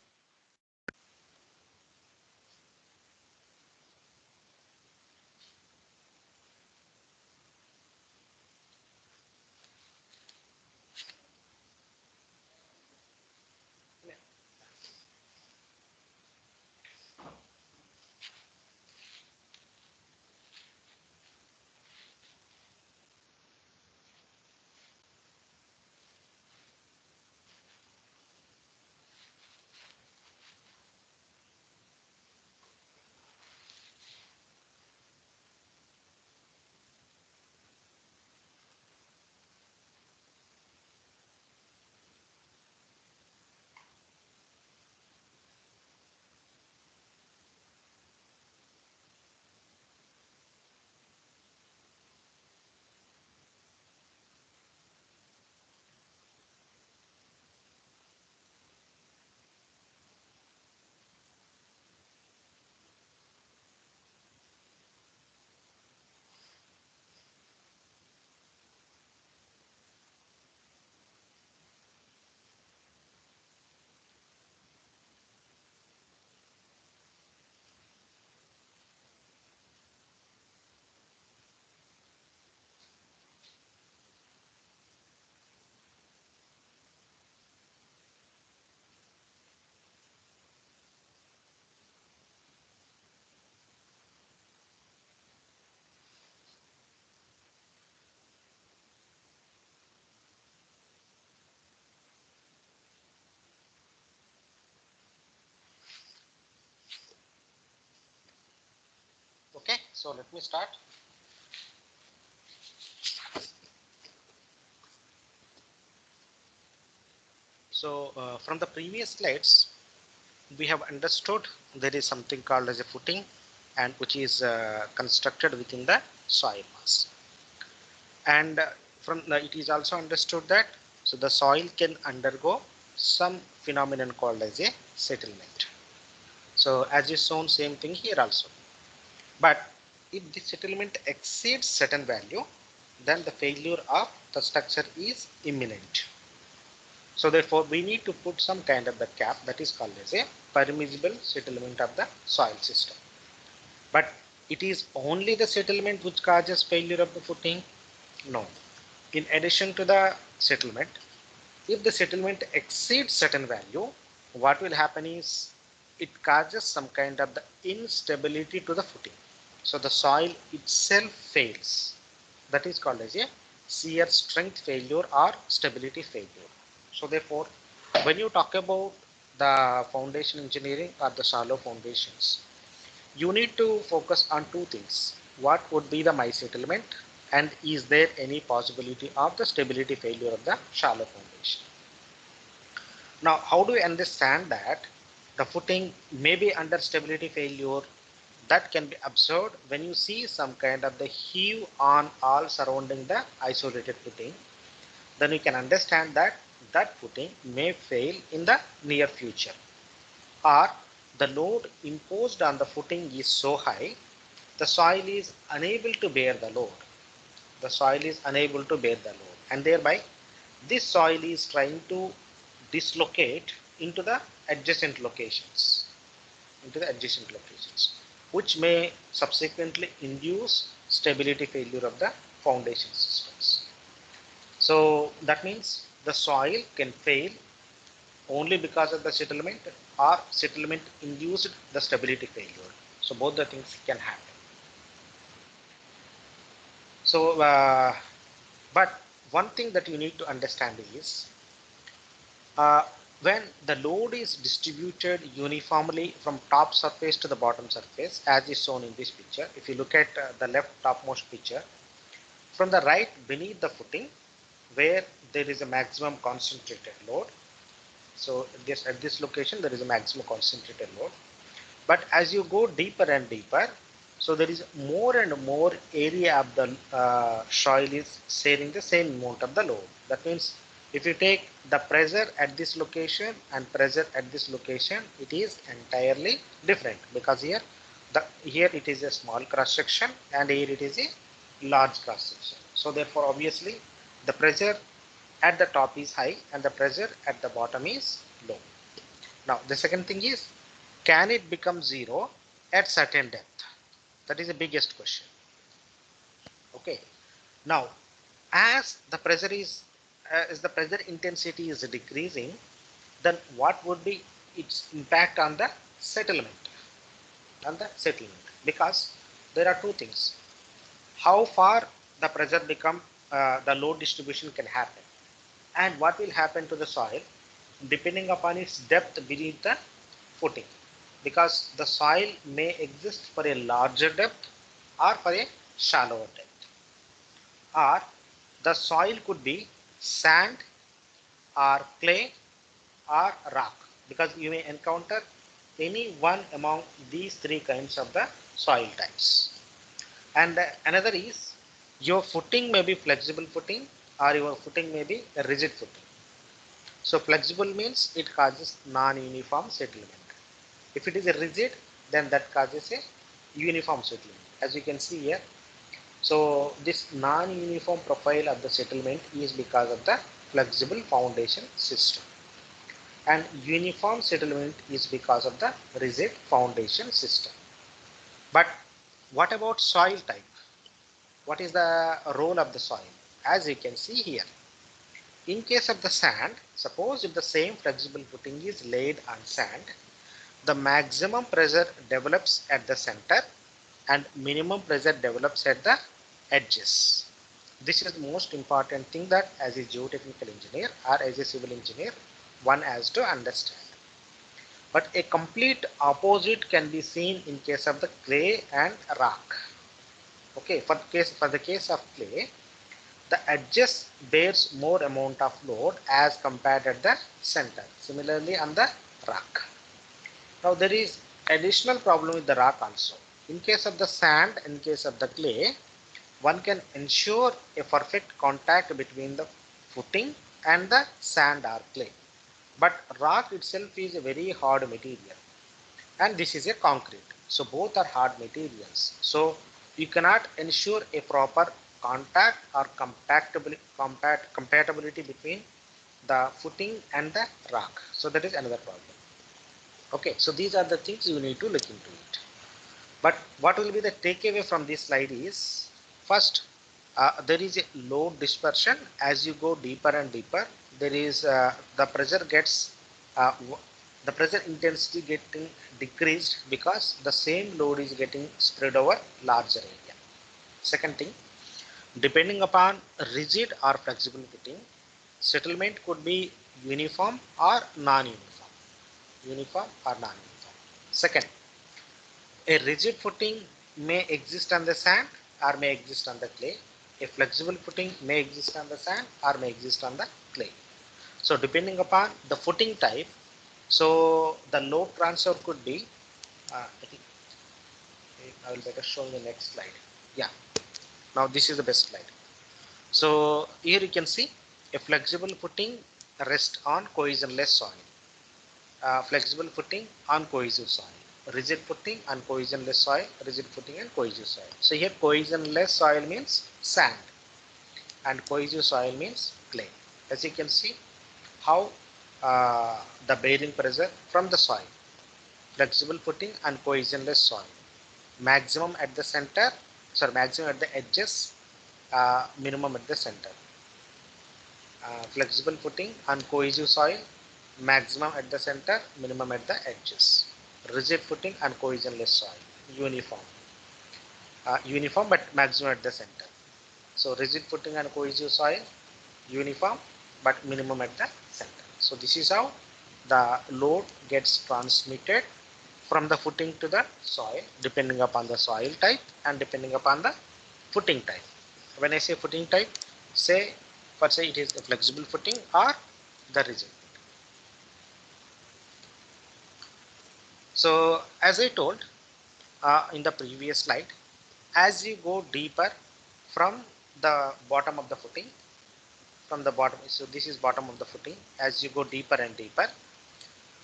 Okay, so let me start. So from the previous slides, we have understood there is something called as a footing and which is constructed within the soil mass. And it is also understood that so the soil can undergo some phenomenon called as a settlement. So as is shown, same thing here also. But if the settlement exceeds certain value, then the failure of the structure is imminent. So therefore, we need to put some kind of the cap that is called as a permissible settlement of the soil system. But it is only the settlement which causes failure of the footing? No. In addition to the settlement, if the settlement exceeds certain value, what will happen is it causes some kind of the instability to the footing. So the soil itself fails. That is called as a shear strength failure or stability failure. So therefore, when you talk about the foundation engineering or the shallow foundations, you need to focus on two things. What would be the my settlement, and is there any possibility of the stability failure of the shallow foundation? Now, how do we understand that the footing may be under stability failure? That can be observed when you see some kind of the heave on all surrounding the isolated footing. Then you can understand that that footing may fail in the near future, or the load imposed on the footing is so high, the soil is unable to bear the load. The soil is unable to bear the load, and thereby this soil is trying to dislocate into the adjacent locations, which may subsequently induce stability failure of the foundation systems. So that means the soil can fail only because of the settlement, or settlement induced the stability failure. So both the things can happen. So, but one thing that you need to understand is when the load is distributed uniformly from top surface to the bottom surface, as is shown in this picture. If you look at the left topmost picture, from the right beneath the footing, where there is a maximum concentrated load. So at this location there is a maximum concentrated load. But as you go deeper and deeper, so there is more and more area of the soil is sharing the same amount of the load. That means if you take the pressure at this location and pressure at this location, it is entirely different, because here it is a small cross section and here it is a large cross section. So therefore obviously the pressure at the top is high and the pressure at the bottom is low. Now the second thing is, can it become zero at certain depth? That is the biggest question. Okay. Now, as the pressure intensity is decreasing, then what would be its impact on the settlement? Because there are two things: how far the pressure the load distribution can happen, and what will happen to the soil depending upon its depth beneath the footing. Because the soil may exist for a larger depth or for a shallower depth, or the soil could be sand or clay or rock, because you may encounter any one among these three kinds of the soil types. And another is, your footing may be flexible footing or your footing may be a rigid footing. So flexible means it causes non-uniform settlement. If it is a rigid, then that causes a uniform settlement, as you can see here. So this non-uniform profile of the settlement is because of the flexible foundation system, and uniform settlement is because of the rigid foundation system. But what about soil type? What is the role of the soil? As you can see here, in case of the sand, suppose if the same flexible footing is laid on sand, the maximum pressure develops at the center and minimum pressure develops at the edges. This is the most important thing that as a geotechnical engineer or as a civil engineer one has to understand. But a complete opposite can be seen in case of the clay and rock. Okay, for the case of clay, the edges bears more amount of load as compared at the center. Similarly on the rock. Now there is additional problem with the rock also. In case of the sand, in case of the clay, one can ensure a perfect contact between the footing and the sand or clay. But rock itself is a very hard material, and this is a concrete. So both are hard materials. So you cannot ensure a proper contact or compatibility between the footing and the rock. So that is another problem. Okay, so these are the things you need to look into it. But what will be the takeaway from this slide is, first, there is a load dispersion. As you go deeper and deeper, there is the pressure intensity getting decreased because the same load is getting spread over larger area. Second thing, depending upon rigid or flexible footing, settlement could be uniform or non-uniform. Second, a rigid footing may exist on the sand or may exist on the clay. A flexible footing may exist on the sand or may exist on the clay. So depending upon the footing type, so the load transfer could be, I think I will better show the next slide. Yeah, now this is the best slide. So here you can see a flexible footing rests on cohesionless soil. Flexible footing on cohesive soil. Rigid footing on cohesionless soil, rigid footing and cohesive soil. So here cohesionless soil means sand and cohesive soil means clay. As you can see how the bearing pressure from the soil. Flexible footing and cohesionless soil. Maximum at the center, maximum at the edges, minimum at the center. Flexible footing and cohesive soil, maximum at the center, minimum at the edges. Rigid footing and cohesionless soil, uniform. Uniform but maximum at the center. So rigid footing and cohesive soil, uniform but minimum at the center. So this is how the load gets transmitted from the footing to the soil depending upon the soil type and depending upon the footing type. When I say footing type, say for say it is a flexible footing or the rigid. So as I told in the previous slide, as you go deeper from the bottom of the footing, from the bottom, so this is bottom of the footing, as you go deeper and deeper,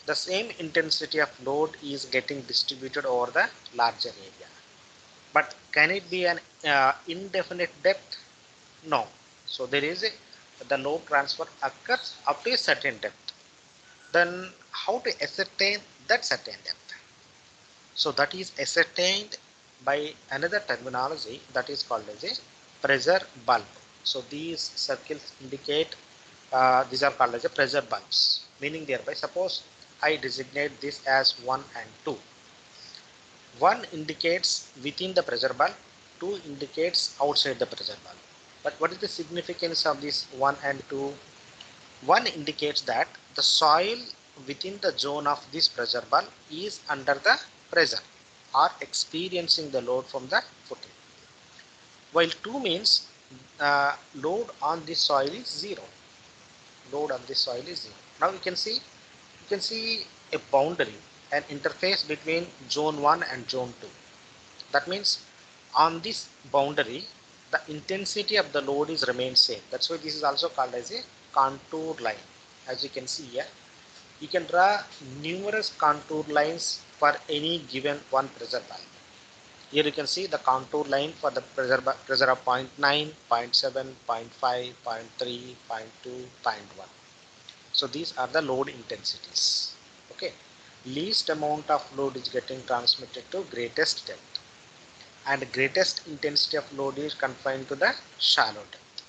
the same intensity of load is getting distributed over the larger area. But can it be an indefinite depth? No. So there is the load transfer occurs up to a certain depth. Then how to ascertain that certain depth? So that is ascertained by another terminology that is called as a pressure bulb. So these circles indicate these are called as a pressure bulbs, meaning thereby suppose I designate this as 1 and 2. 1 indicates within the pressure bulb, 2 indicates outside the pressure bulb. But what is the significance of this 1 and 2? 1 indicates that the soil within the zone of this pressure bulb is under the pressure or experiencing the load from the footing, while 2 means load on this soil is 0. Load on this soil is 0. Now you can see a boundary, an interface between zone 1 and zone 2. That means on this boundary the intensity of the load is remained same. That's why this is also called as a contour line. As you can see here, you can draw numerous contour lines for any given one pressure bulb. Here you can see the contour line for the pressure of 0.9, 0.7, 0.5, 0.3, 0.2, 0.1. So these are the load intensities. Okay, least amount of load is getting transmitted to greatest depth, and greatest intensity of load is confined to the shallow depth,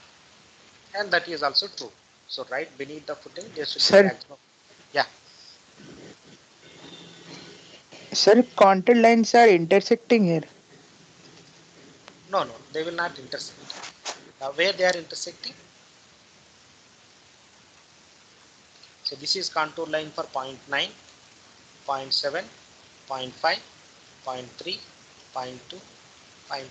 and that is also true. So right beneath the footing there should be maximum. Yeah. Sir, contour lines are intersecting here. No, they will not intersect. Where they are intersecting? So this is contour line for 0.9, 0.7, 0.5, 0.3, 0.2, 0.1.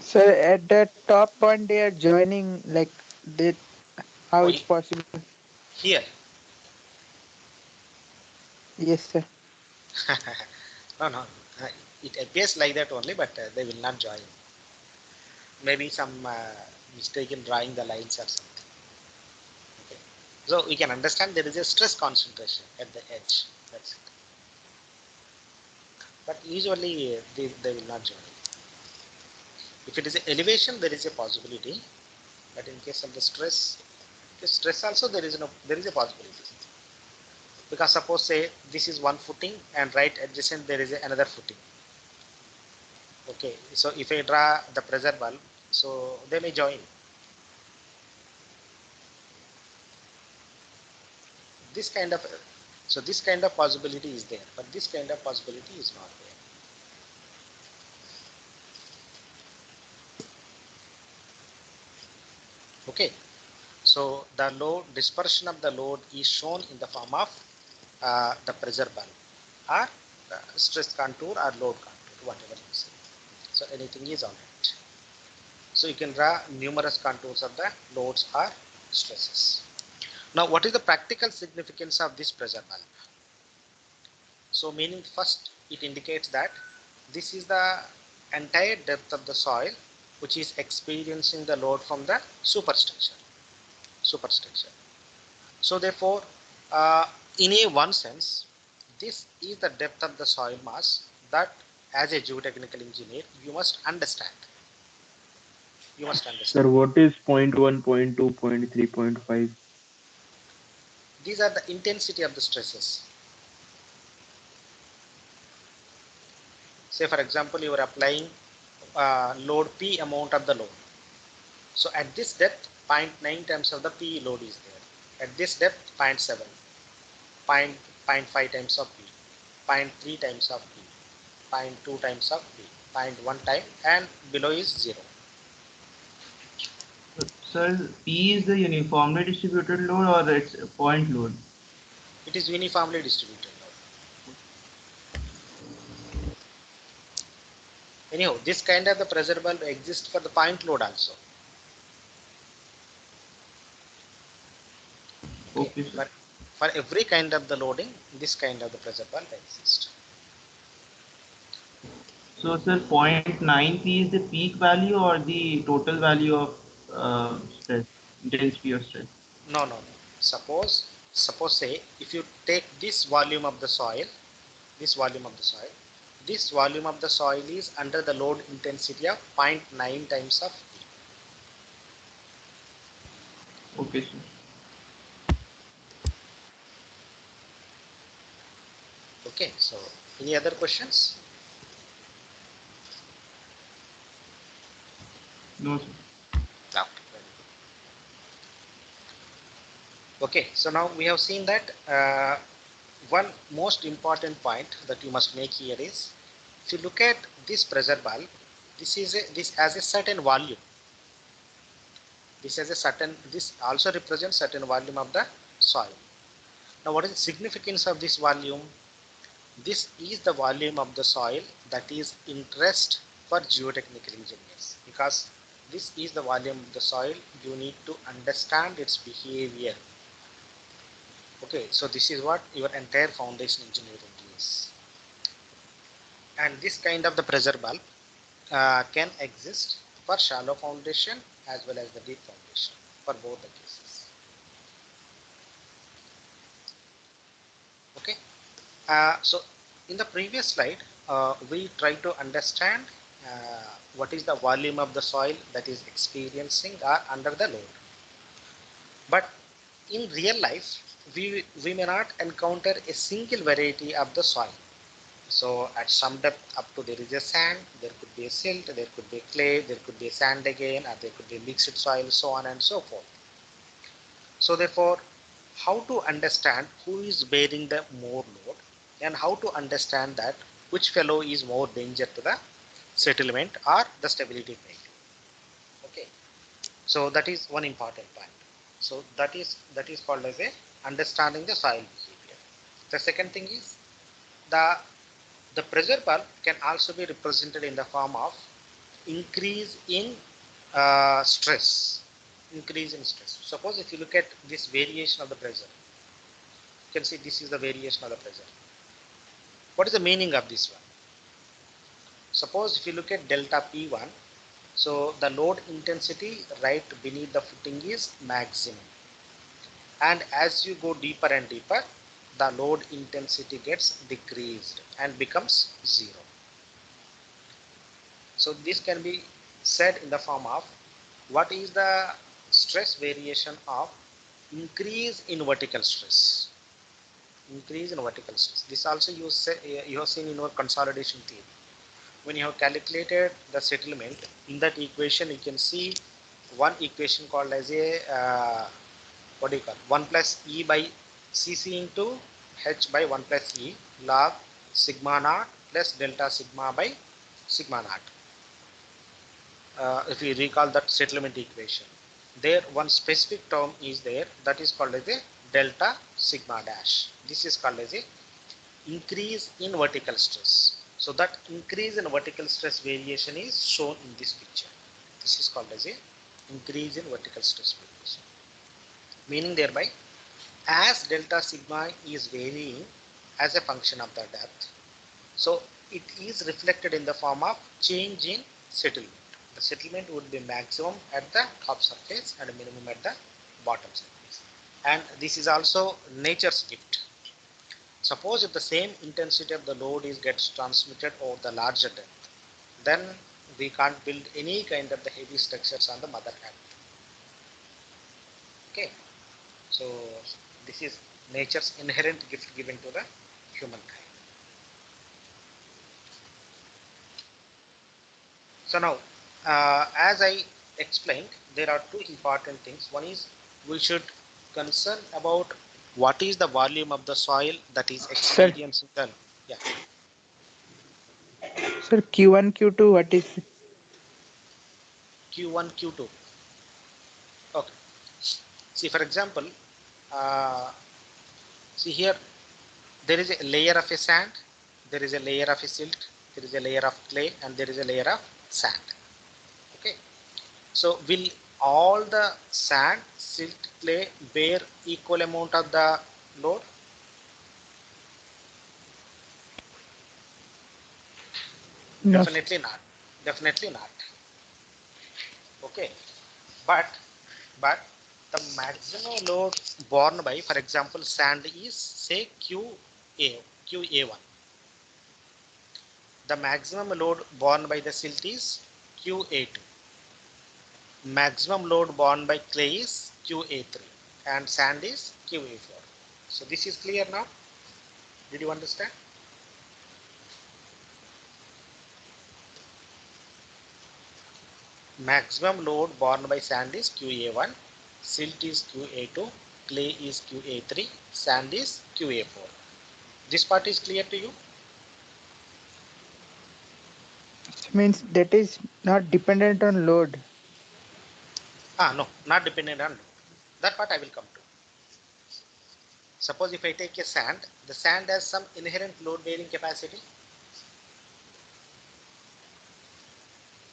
Sir, at the top point they are joining, like they, how Oh, it's possible? here. Yes, sir. No. It appears like that only, but they will not join. Maybe some mistake in drawing the lines or something. Okay. So we can understand there is a stress concentration at the edge. That's it. But usually they will not join. If it is an elevation, there is a possibility. But in case of the stress also there is a possibility. Because suppose say this is one footing and right adjacent there is another footing. Okay, so if I draw the pressure bulb, so they may join. This kind of possibility is there, but this kind of possibility is not there. Okay, so the load dispersion of the load is shown in the form of the pressure bulb or stress contour or load contour, whatever you say. So anything is on it. So you can draw numerous contours of the loads or stresses. Now what is the practical significance of this pressure bulb? So meaning first it indicates that this is the entire depth of the soil which is experiencing the load from the superstructure. So therefore in a one sense this is the depth of the soil mass that as a geotechnical engineer you must understand. Sir, what is 0.1, 0.2, 0.3, 0.5? These are the intensity of the stresses. Say for example you are applying load P amount of the load. So at this depth 0.9 times of the P load is there. At this depth 0.7, 0.5 times of P, 0.3 times of P, 0.2 times of P, 0.1 time, and below is 0. Sir, P is the uniformly distributed load or it's a point load? It is uniformly distributed load. Anyhow, this kind of the pressure valve exists for the point load also. Okay, sir. For every kind of the loading, this kind of the pressure valve exists. So, sir, 0.9 P is the peak value or the total value of stress, intensity of stress? No. Suppose say if you take this volume of the soil, this volume of the soil is under the load intensity of 0.9 times of P. Okay, sir. Okay, so any other questions? No, sir. Okay, so now we have seen that one most important point that you must make here is, if you look at this pressure valve, this has a certain volume. This also represents certain volume of the soil. Now, what is the significance of this volume? This is the volume of the soil that is interest for geotechnical engineers, because this is the volume of the soil. You need to understand its behavior. Okay, so this is what your entire foundation engineering is. And this kind of the pressure valve can exist for shallow foundation as well as the deep foundation, for both the cases. Okay, so in the previous slide, we tried to understand what is the volume of the soil that is experiencing or under the load. But in real life, we may not encounter a single variety of the soil. So at some depth up to there is a sand, there could be a silt, there could be clay, there could be a sand again, or there could be mixed soil, so on and so forth. So therefore, how to understand who is bearing the more load, and how to understand that which fellow is more danger to the settlement or the stability failure. Okay, so that is one important point. So that is called as a understanding the soil behavior. The second thing is the pressure valve can also be represented in the form of increase in stress. Increase in stress. Suppose if you look at this variation of the pressure, you can see this is the variation of the pressure. What is the meaning of this one? Suppose if you look at delta P1, so the load intensity right beneath the footing is maximum. And as you go deeper and deeper, the load intensity gets decreased and becomes zero. So this can be said in the form of, what is the stress variation of increase in vertical stress? Increase in vertical stress. This also you have seen in your consolidation theory. When you have calculated the settlement, in that equation you can see one equation called as a what do you call, 1 plus E by Cc into H by 1 plus E log sigma naught plus delta sigma by sigma naught. If you recall that settlement equation, there one specific term is there that is called as a delta sigma dash. This is called as a increase in vertical stress. So that increase in vertical stress variation is shown in this picture. This is called as a increase in vertical stress variation. Meaning thereby, as delta sigma is varying as a function of the depth, so it is reflected in the form of change in settlement. The settlement would be maximum at the top surface and minimum at the bottom surface. And this is also nature's gift. Suppose if the same intensity of the load gets transmitted over the larger depth, then we can't build any kind of the heavy structures on the mother earth. Okay, so this is nature's inherent gift given to the humankind. So now, as I explained, there are two important things. One is we should concern about what is the volume of the soil that is experiencing the, yeah. Sir, Q1, Q2, what is it? Q1, Q2. Okay. See, for example, see here, there is a layer of a sand, there is a layer of a silt, there is a layer of clay and there is a layer of sand. Okay, so will all the sand, silt, clay bear equal amount of the load? No. Definitely not. Definitely not. Okay, but the maximum load borne by, for example, sand is say QA1. The maximum load borne by the silt is QA2. Maximum load borne by clay is QA3 and sand is QA4. So this is clear now? Did you understand? Maximum load borne by sand is QA1, silt is QA2, clay is QA3, sand is QA4. This part is clear to you? It means that is not dependent on load. No, not dependent on load. That part I will come to. Suppose if I take a sand, the sand has some inherent load bearing capacity.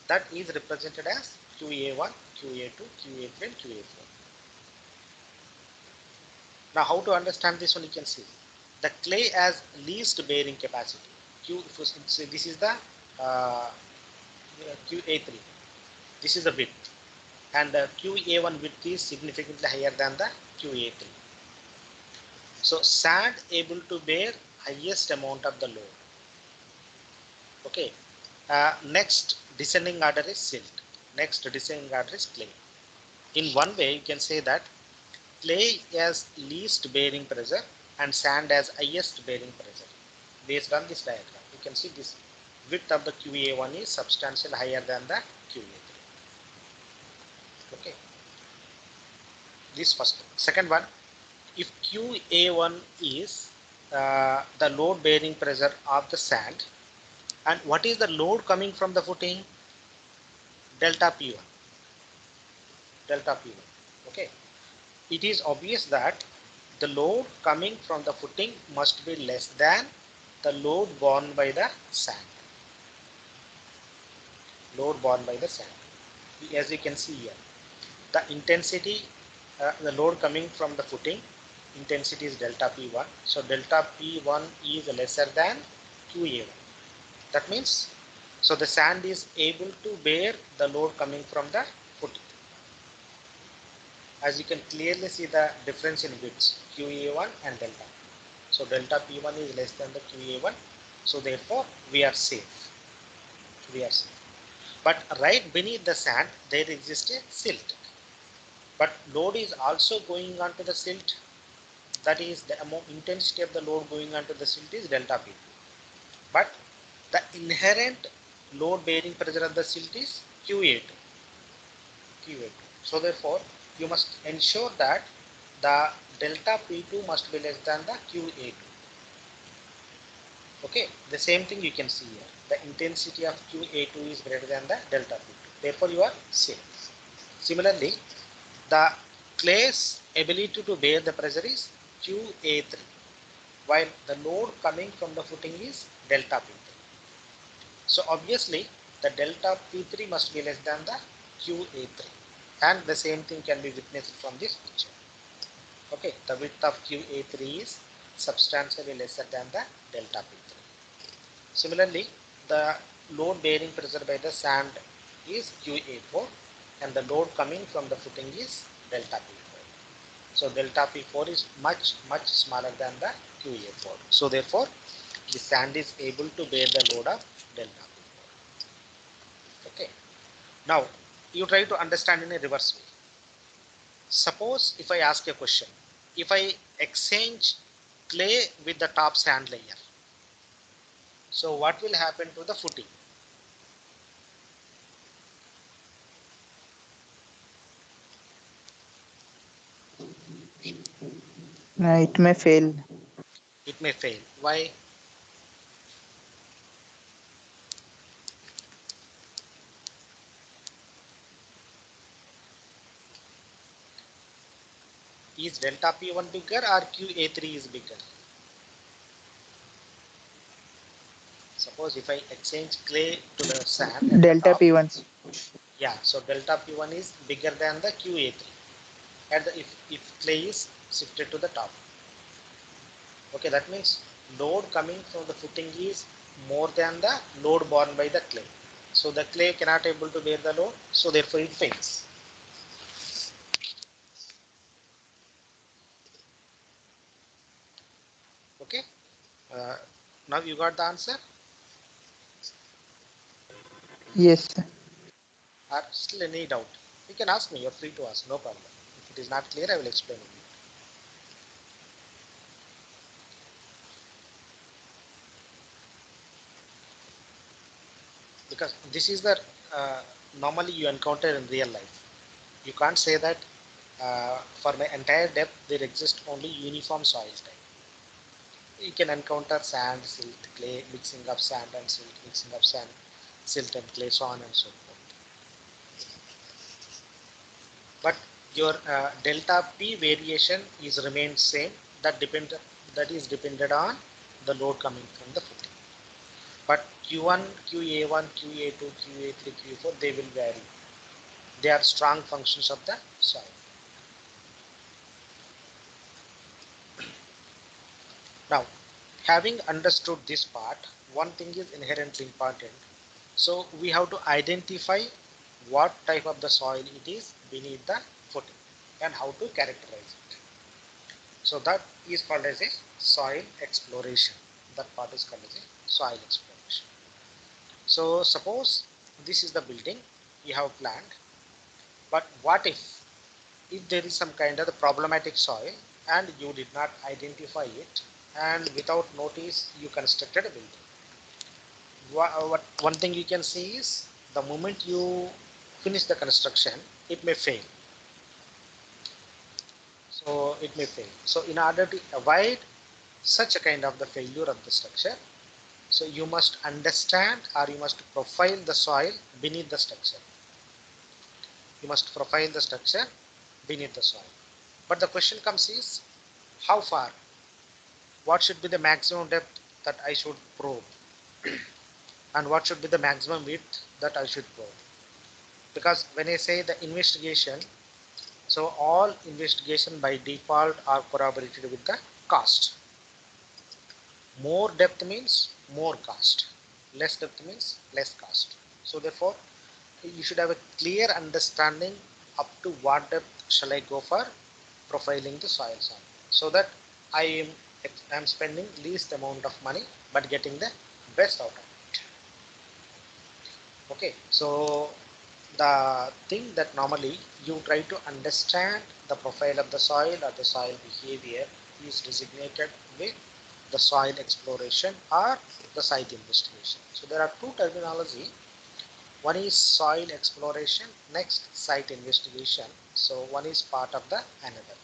That is represented as QA1, QA2, QA3 and QA4. Now how to understand this one you can see. The clay has least bearing capacity. So this is the QA3. This is the width. And the QA1 width is significantly higher than the QA3. So sand able to bear highest amount of the load. Okay. Next descending order is silt. Next descending order is clay. In one way, you can say that clay has least bearing pressure and sand has highest bearing pressure. Based on this diagram, you can see this width of the QA1 is substantially higher than the QA3. Okay. This first one. Second one, if QA1 is the load bearing pressure of the sand, and what is the load coming from the footing? Delta P1. Delta P1. Okay. It is obvious that the load coming from the footing must be less than the load borne by the sand. Load borne by the sand. As you can see here, the intensity, the load coming from the footing, intensity is delta P1. So delta P1 is lesser than QA1. That means, so the sand is able to bear the load coming from the footing. As you can clearly see the difference in widths, QA1 and delta. So delta P1 is less than the QA1. So therefore we are safe. We are safe. But right beneath the sand there exists a silt. But load is also going onto the silt. That is the intensity of the load going onto the silt is delta P2. But the inherent load bearing pressure of the silt is QA2. QA2. So therefore you must ensure that the delta P2 must be less than the QA2. Okay, the same thing you can see here. The intensity of QA2 is greater than the delta P2. Therefore you are safe. Similarly, the clay's ability to bear the pressure is QA3, while the load coming from the footing is delta P3. So obviously the delta P3 must be less than the QA3, and the same thing can be witnessed from this picture. Okay, the width of QA3 is substantially lesser than the delta P3. Similarly, the load bearing pressure by the sand is QA4 and the load coming from the footing is delta P4. So delta P4 is much smaller than the QA4. So therefore, the sand is able to bear the load of delta P4. Okay. Now, you try to understand in a reverse way. Suppose if I ask a question, if I exchange clay with the top sand layer, so what will happen to the footing? It may fail. It may fail. Why? Is delta P1 bigger or QA3 is bigger? Suppose if I exchange clay to the sand at the Delta top, P1. yeah, so delta P1 is bigger than the QA3 at the if clay is shifted to the top. Okay, that means load coming from the footing is more than the load borne by the clay. So the clay cannot able to bear the load, so therefore it fails. Okay, now you got the answer. Yes, sir. Or still any doubt? You can ask me. You're free to ask. No problem. If it is not clear, I will explain it. Because this is the normally you encounter in real life. You can't say that for my entire depth there exists only uniform soil type. You can encounter sand, silt, clay, mixing of sand and silt, mixing of sand, silt and clay, so on and so forth. But your delta P variation is remained same. That is dependent on the load coming from the footing. But Q1, QA1, QA2, QA3, QA4, they will vary. They are strong functions of the soil. Now, having understood this part, one thing is inherently important. So we have to identify what type of the soil it is beneath the footing and how to characterize it. So that is called as a soil exploration. That part is called as a soil exploration. So suppose this is the building you have planned, but what if there is some kind of the problematic soil and you did not identify it, and without notice you constructed a building? One thing you can see is the moment you finish the construction, it may fail. So it may fail. So in order to avoid such a kind of the failure of the structure, so you must understand or you must profile the soil beneath the structure. You must profile the structure beneath the soil. But the question comes is, how far? What should be the maximum depth that I should probe? And what should be the maximum width that I should probe? Because when I say the investigation, so all investigation by default are corroborated with the cost. More depth means more cost. Less depth means less cost. So therefore, you should have a clear understanding up to what depth shall I go for profiling the soil sample, so that I am spending least amount of money but getting the best out of it. Okay, so the thing that normally you try to understand the profile of the soil or the soil behavior is designated with the soil exploration or the site investigation. So there are two terminology. One is soil exploration, next site investigation. So one is part of the another.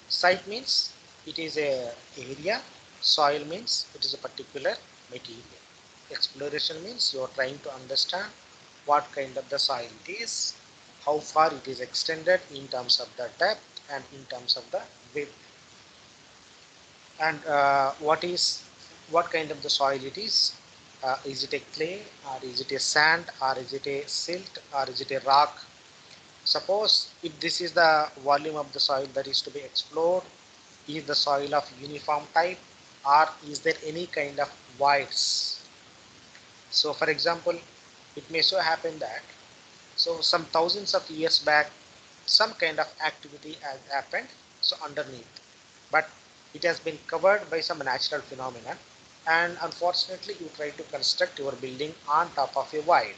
Site means it is a area, soil means it is a particular material. Exploration means you are trying to understand what kind of the soil it is, how far it is extended in terms of the depth and in terms of the width, and what kind of the soil it is. Is it a clay, or is it a sand, or is it a silt, or is it a rock? Suppose if this is the volume of the soil that is to be explored, is the soil of uniform type, or is there any kind of voids? So for example, it may so happen that some thousands of years back some kind of activity has happened so underneath, but it has been covered by some natural phenomenon, and unfortunately you try to construct your building on top of a void.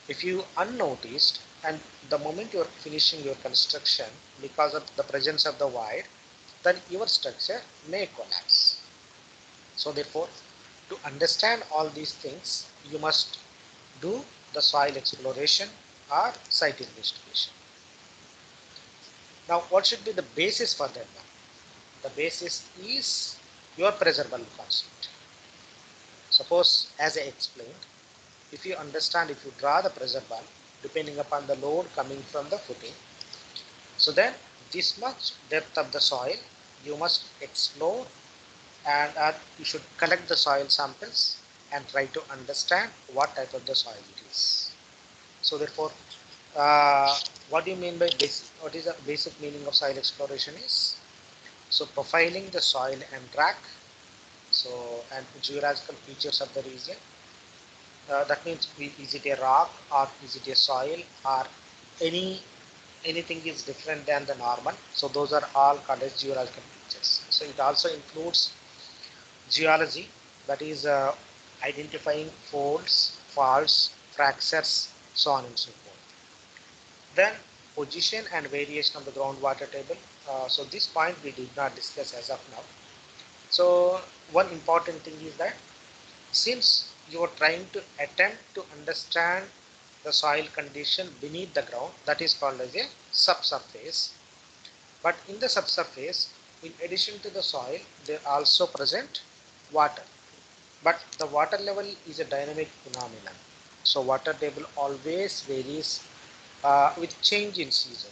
If you unnoticed, and the moment you are finishing your construction, because of the presence of the void, then your structure may collapse. So therefore, to understand all these things, you must do the soil exploration or site investigation. Now, what should be the basis for that one? The basis is your pressure bulb concept. Suppose, as I explained, if you understand, if you draw the pressure bulb, depending upon the load coming from the footing, so then this much depth of the soil you must explore and you should collect the soil samples and try to understand what type of the soil it is. So therefore, what do you mean by basic? What is the basic meaning of soil exploration is? So profiling the soil and rock, so and geological features of the region. That means is it a rock or is it a soil or anything is different than the normal. So those are all called as geological features. So it also includes geology, that is identifying folds, faults, fractures, so on and so forth. Then position and variation of the groundwater table. So this point we did not discuss as of now. So one important thing is that since you are trying to attempt to understand the soil condition beneath the ground, that is called as a subsurface. But in the subsurface, in addition to the soil, they also present water. But the water level is a dynamic phenomenon. So water table always varies with change in season.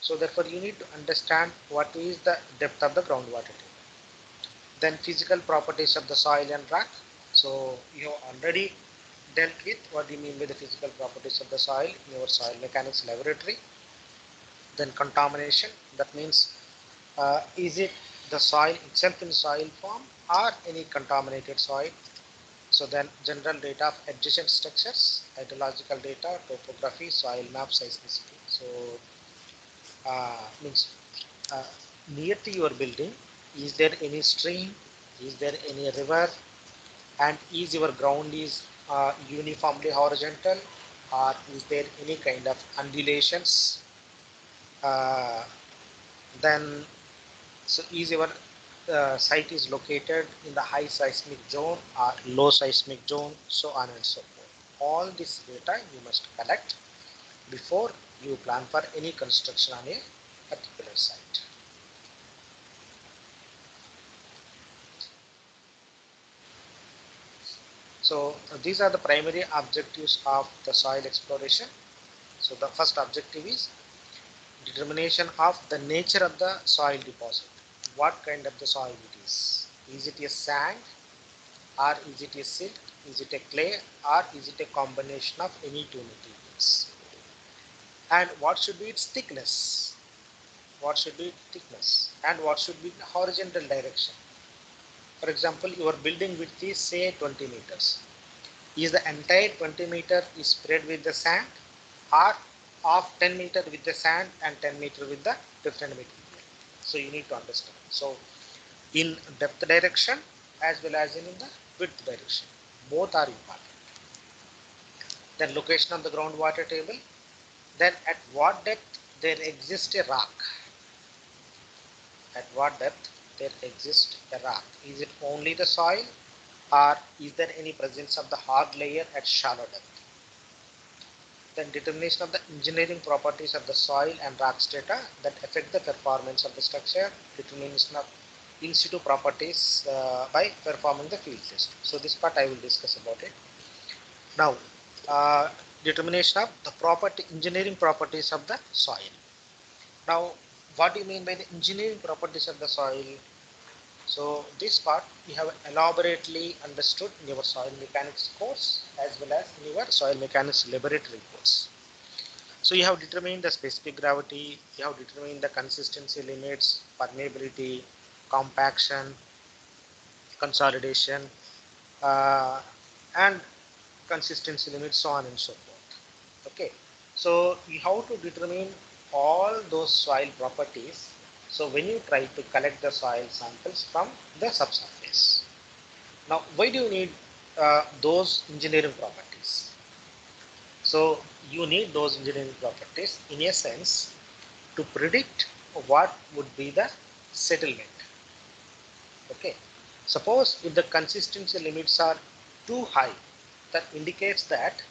So therefore you need to understand what is the depth of the groundwater table. Then physical properties of the soil and rock. So you have already dealt with what do you mean by the physical properties of the soil in your soil mechanics laboratory. Then contamination, that means is it the soil itself in soil form or any contaminated soil. So then general data of adjacent structures, hydrological data, topography, soil map, seismicity. So means uh, near to your building, is there any stream, is there any river, and is your ground is uniformly horizontal or is there any kind of undulations. uh, then so is your site is located in the high seismic zone or low seismic zone, so on and so forth. All this data you must collect before you plan for any construction on a particular site. So these are the primary objectives of the soil exploration. So the first objective is determination of the nature of the soil deposit. What kind of the soil it is? Is it a sand or is it a silt? Is it a clay or is it a combination of any two materials? And what should be its thickness? What should be its thickness? And what should be the horizontal direction? For example, your building width is say 20 meters. Is the entire 20 meter is spread with the sand or of 10 meter with the sand and 10 meter with the different material? So you need to understand. So in depth direction as well as in the width direction, both are important. Then location of the groundwater table. Then at what depth there exists a rock? At what depth there exists a rock? Is it only the soil or is there any presence of the hard layer at shallow depth? Then determination of the engineering properties of the soil and rock strata that affect the performance of the structure. Determination of in situ properties by performing the field test. So this part I will discuss about it. Now determination of the engineering properties of the soil. Now what do you mean by the engineering properties of the soil? So this part you have elaborately understood in your soil mechanics course as well as in your soil mechanics laboratory course. So you have determined the specific gravity, you have determined the consistency limits, permeability, compaction, consolidation, and consistency limits, so on and so forth. Okay, so you have to determine all those soil properties. So when you try to collect the soil samples from the subsurface. Now, why do you need those engineering properties? So you need those engineering properties in a sense to predict what would be the settlement. Okay, suppose if the consistency limits are too high, that indicates that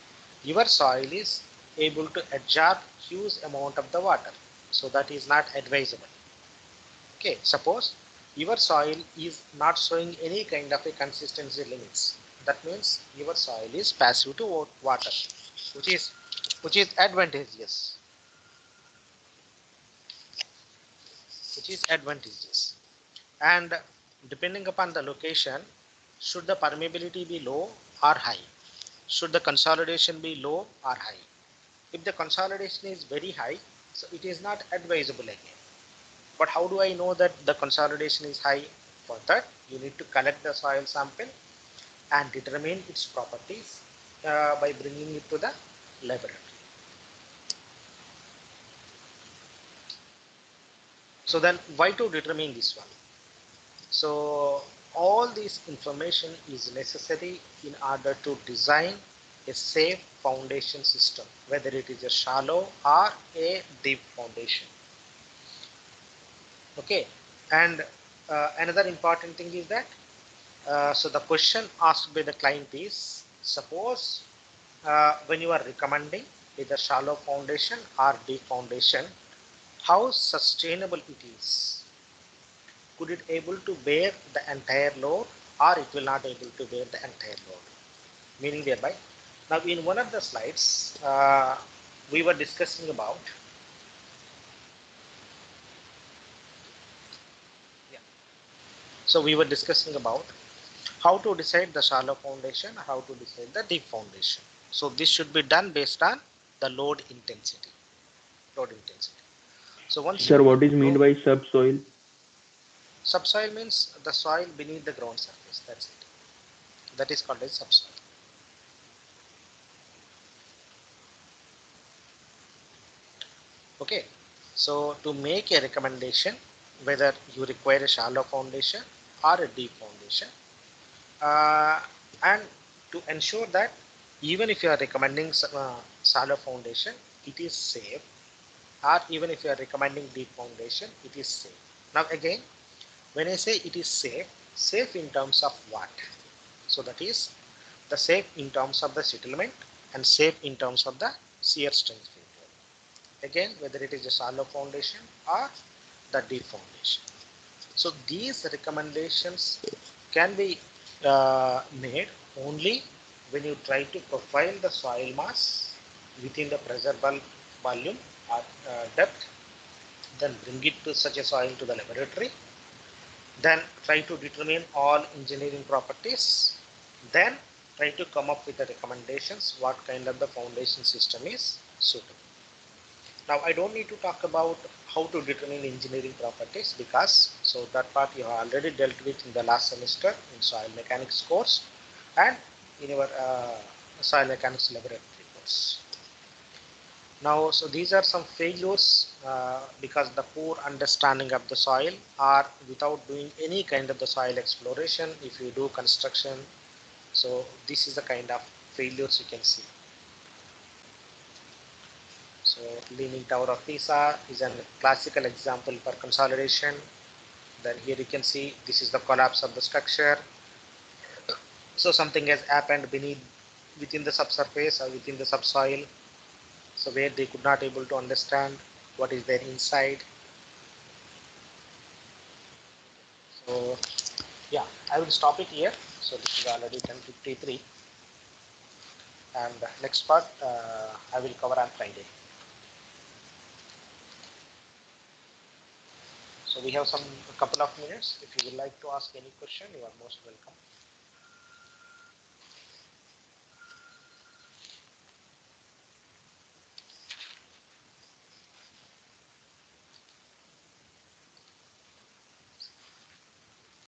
your soil is able to absorb huge amount of the water, so that is not advisable. Okay, suppose your soil is not showing any kind of a consistency limits, that means your soil is passive to water, which is advantageous, and depending upon the location, should the permeability be low or high? Should the consolidation be low or high? If the consolidation is very high, so it is not advisable again. But how do I know that the consolidation is high? For that, you need to collect the soil sample and determine its properties by bringing it to the laboratory. So then why to determine this one? So all this information is necessary in order to design a safe foundation system, whether it is a shallow or a deep foundation. Okay, and another important thing is that so the question asked by the client is, suppose when you are recommending either shallow foundation or deep foundation, how sustainable it is. Could it able to bear the entire load, or it will not able to bear the entire load? Meaning thereby, now in one of the slides, we were discussing about, so we were discussing about how to decide the shallow foundation, how to decide the deep foundation. So this should be done based on the load intensity. So once Sir, you what is meant know, by subsoil? subsoil means the soil beneath the ground surface. That's it. That is called as subsoil. Okay. So to make a recommendation whether you require a shallow foundation or a deep foundation, and to ensure that even if you are recommending shallow foundation, it is safe, or even if you are recommending deep foundation, it is safe. Now again, when I say it is safe, safe in terms of what? So that is the safe in terms of the settlement and safe in terms of the shear strength failure. Again, whether it is a shallow foundation or the deep foundation. So these recommendations can be made only when you try to profile the soil mass within the preservable volume or depth, then bring it to such a soil to the laboratory, then try to determine all engineering properties, then try to come up with the recommendations what kind of the foundation system is suitable. Now I don't need to talk about how to determine engineering properties, because so that part you have already dealt with in the last semester in soil mechanics course and in your soil mechanics laboratory course. Now, so these are some failures because the poor understanding of the soil, or without doing any kind of the soil exploration. If you do construction, so this is the kind of failures you can see. So Leaning Tower of Pisa is a classical example for consolidation. Then here you can see this is the collapse of the structure. So something has happened within the subsurface or within the subsoil. So where they could not able to understand what is there inside. So yeah, I will stop it here. So this is already 10:53, and next part I will cover on Friday. So we have a couple of minutes. If you would like to ask any question, you are most welcome.